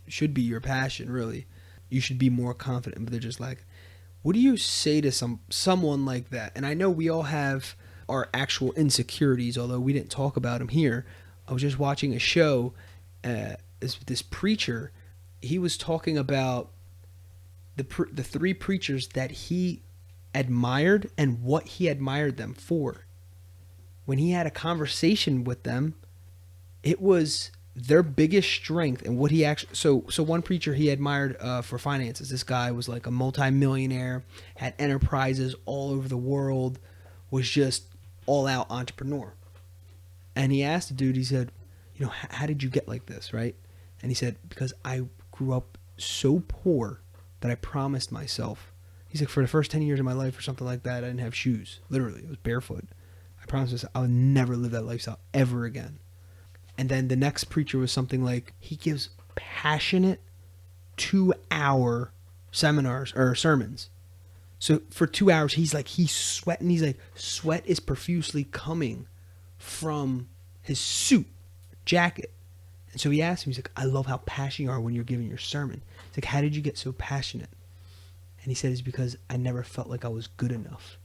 Should be your passion, really. You should be more confident, but they're just like, what do you say to someone like that? And I know we all have our actual insecurities, although we didn't talk about them here. I was just watching a show. This preacher, he was talking about the three preachers that he admired and what he admired them for. When he had a conversation with them, it was their biggest strength and what he actually. So one preacher he admired for finances. This guy was like a multimillionaire, had enterprises all over the world, was just all out entrepreneur. And he asked the dude, he said, how did you get like this, right? And he said, because I grew up so poor that I promised myself. He's like, for the first 10 years of my life or something like that, I didn't have shoes. Literally, it was barefoot. I promised myself I would never live that lifestyle ever again. And then the next preacher was something like, he gives passionate 2-hour seminars or sermons. So for 2 hours, he's sweating. He's like, sweat is profusely coming from his suit, jacket. And so he asked him, he's like, I love how passionate you are when you're giving your sermon. He's like, how did you get so passionate? And he said, it's because I never felt like I was good enough.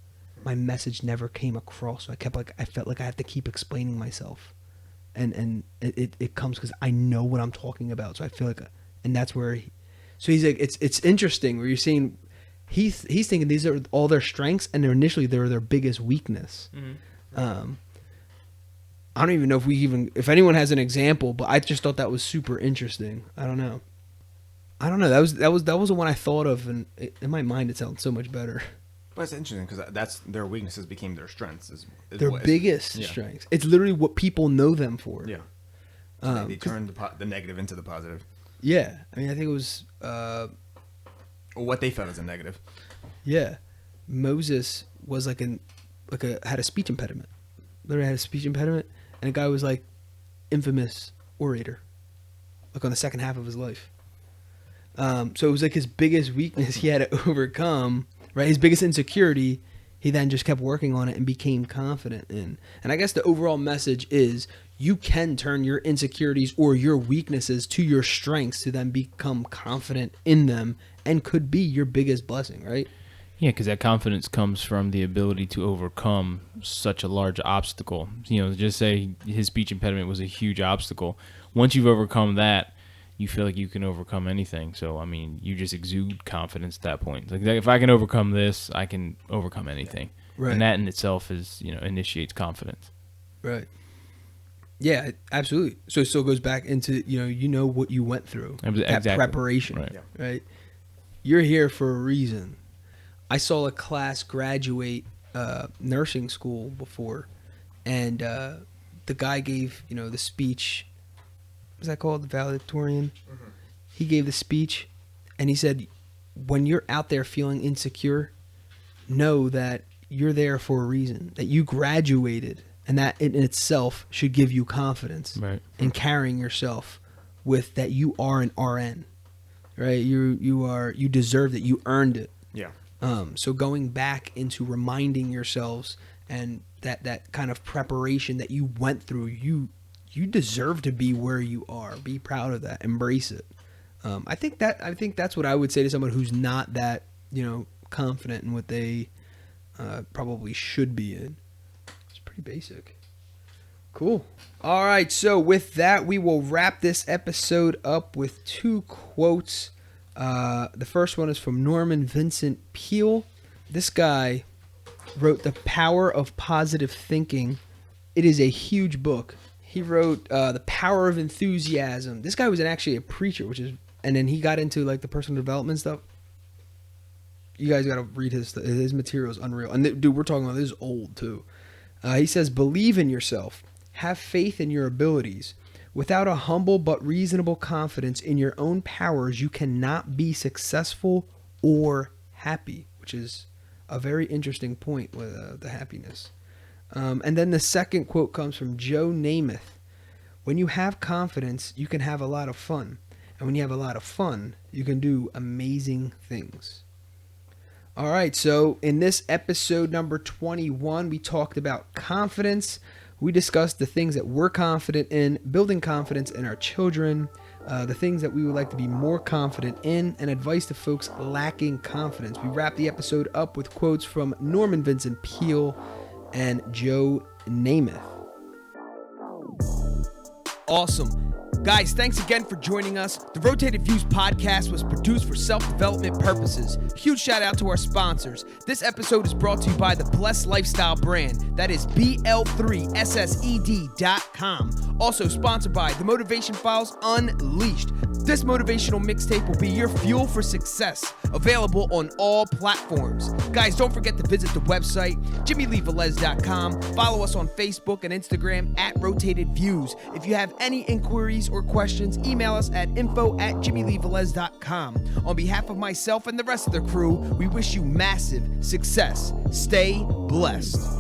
My message never came across. So I felt like I have to keep explaining myself. And it comes because I know what I'm talking about. So I feel like, and that's where so he's like, it's interesting where you're seeing, he's thinking these are all their strengths and initially they're their biggest weakness. Mm-hmm. I don't even know if anyone has an example, but I just thought that was super interesting. I don't know. That was the one I thought of, and in my mind it sounds so much better. But it's interesting because that's their weaknesses became their strengths. Is their biggest strengths. It's literally what people know them for. Yeah. So they turned the negative into the positive. Yeah, I mean, I think it was or what they felt as a negative. Yeah, Moses was had a speech impediment. Literally had a speech impediment, and a guy was like infamous orator, like on the second half of his life. So it was like his biggest weakness he had to overcome, right? His biggest insecurity, he then just kept working on it and became confident in. And I guess the overall message is you can turn your insecurities or your weaknesses to your strengths to then become confident in them and could be your biggest blessing, right? Yeah, because that confidence comes from the ability to overcome such a large obstacle. Just say his speech impediment was a huge obstacle. Once you've overcome that, you feel like you can overcome anything. So, I mean, you just exude confidence at that point. Like if I can overcome this, I can overcome anything. Right. And that in itself is, initiates confidence. Right. Yeah, absolutely. So it still goes back into, what you went through. That preparation. Right. You're here for a reason. I saw a class graduate nursing school before, and the guy gave, the speech. What's that called? The valedictorian. Mm-hmm. He gave the speech, and he said, when you're out there feeling insecure, know that you're there for a reason, that you graduated, and that in itself should give you confidence in carrying yourself with that you are an RN, right? You deserved it. You earned it. Yeah. So going back into reminding yourselves and that kind of preparation that you went through, you deserve to be where you are. Be proud of that. Embrace it. I think that's what I would say to someone who's not that, confident in what they probably should be in. It's pretty basic. Cool. All right. So with that, we will wrap this episode up with 2 quotes. The first one is from Norman Vincent Peale. This guy wrote The Power of Positive Thinking. It is a huge book. He wrote The Power of Enthusiasm. This guy was actually a preacher, and then he got into like the personal development stuff. You guys got to read his material is unreal. And dude, we're talking about this is old too. He says, believe in yourself. Have faith in your abilities. Without a humble but reasonable confidence in your own powers, you cannot be successful or happy, which is a very interesting point with the happiness. And then the second quote comes from Joe Namath. When you have confidence, you can have a lot of fun. And when you have a lot of fun, you can do amazing things. All right, so in this episode number 21, we talked about confidence. We discussed the things that we're confident in, building confidence in our children, the things that we would like to be more confident in, and advice to folks lacking confidence. We wrapped the episode up with quotes from Norman Vincent Peale and Joe Namath. Awesome. Guys, thanks again for joining us. The Rotated Views podcast was produced for self-development purposes. Huge shout out to our sponsors. This episode is brought to you by the Blessed Lifestyle brand. That is BL3SSED.com. Also sponsored by The Motivation Files Unleashed. This motivational mixtape will be your fuel for success. Available on all platforms. Guys, don't forget to visit the website, JimmyleeVelez.com. Follow us on Facebook and Instagram at Rotated Views. If you have any inquiries or questions, email us at info@JimmyleeVelez.com. On behalf of myself and the rest of the crew, we wish you massive success. Stay blessed.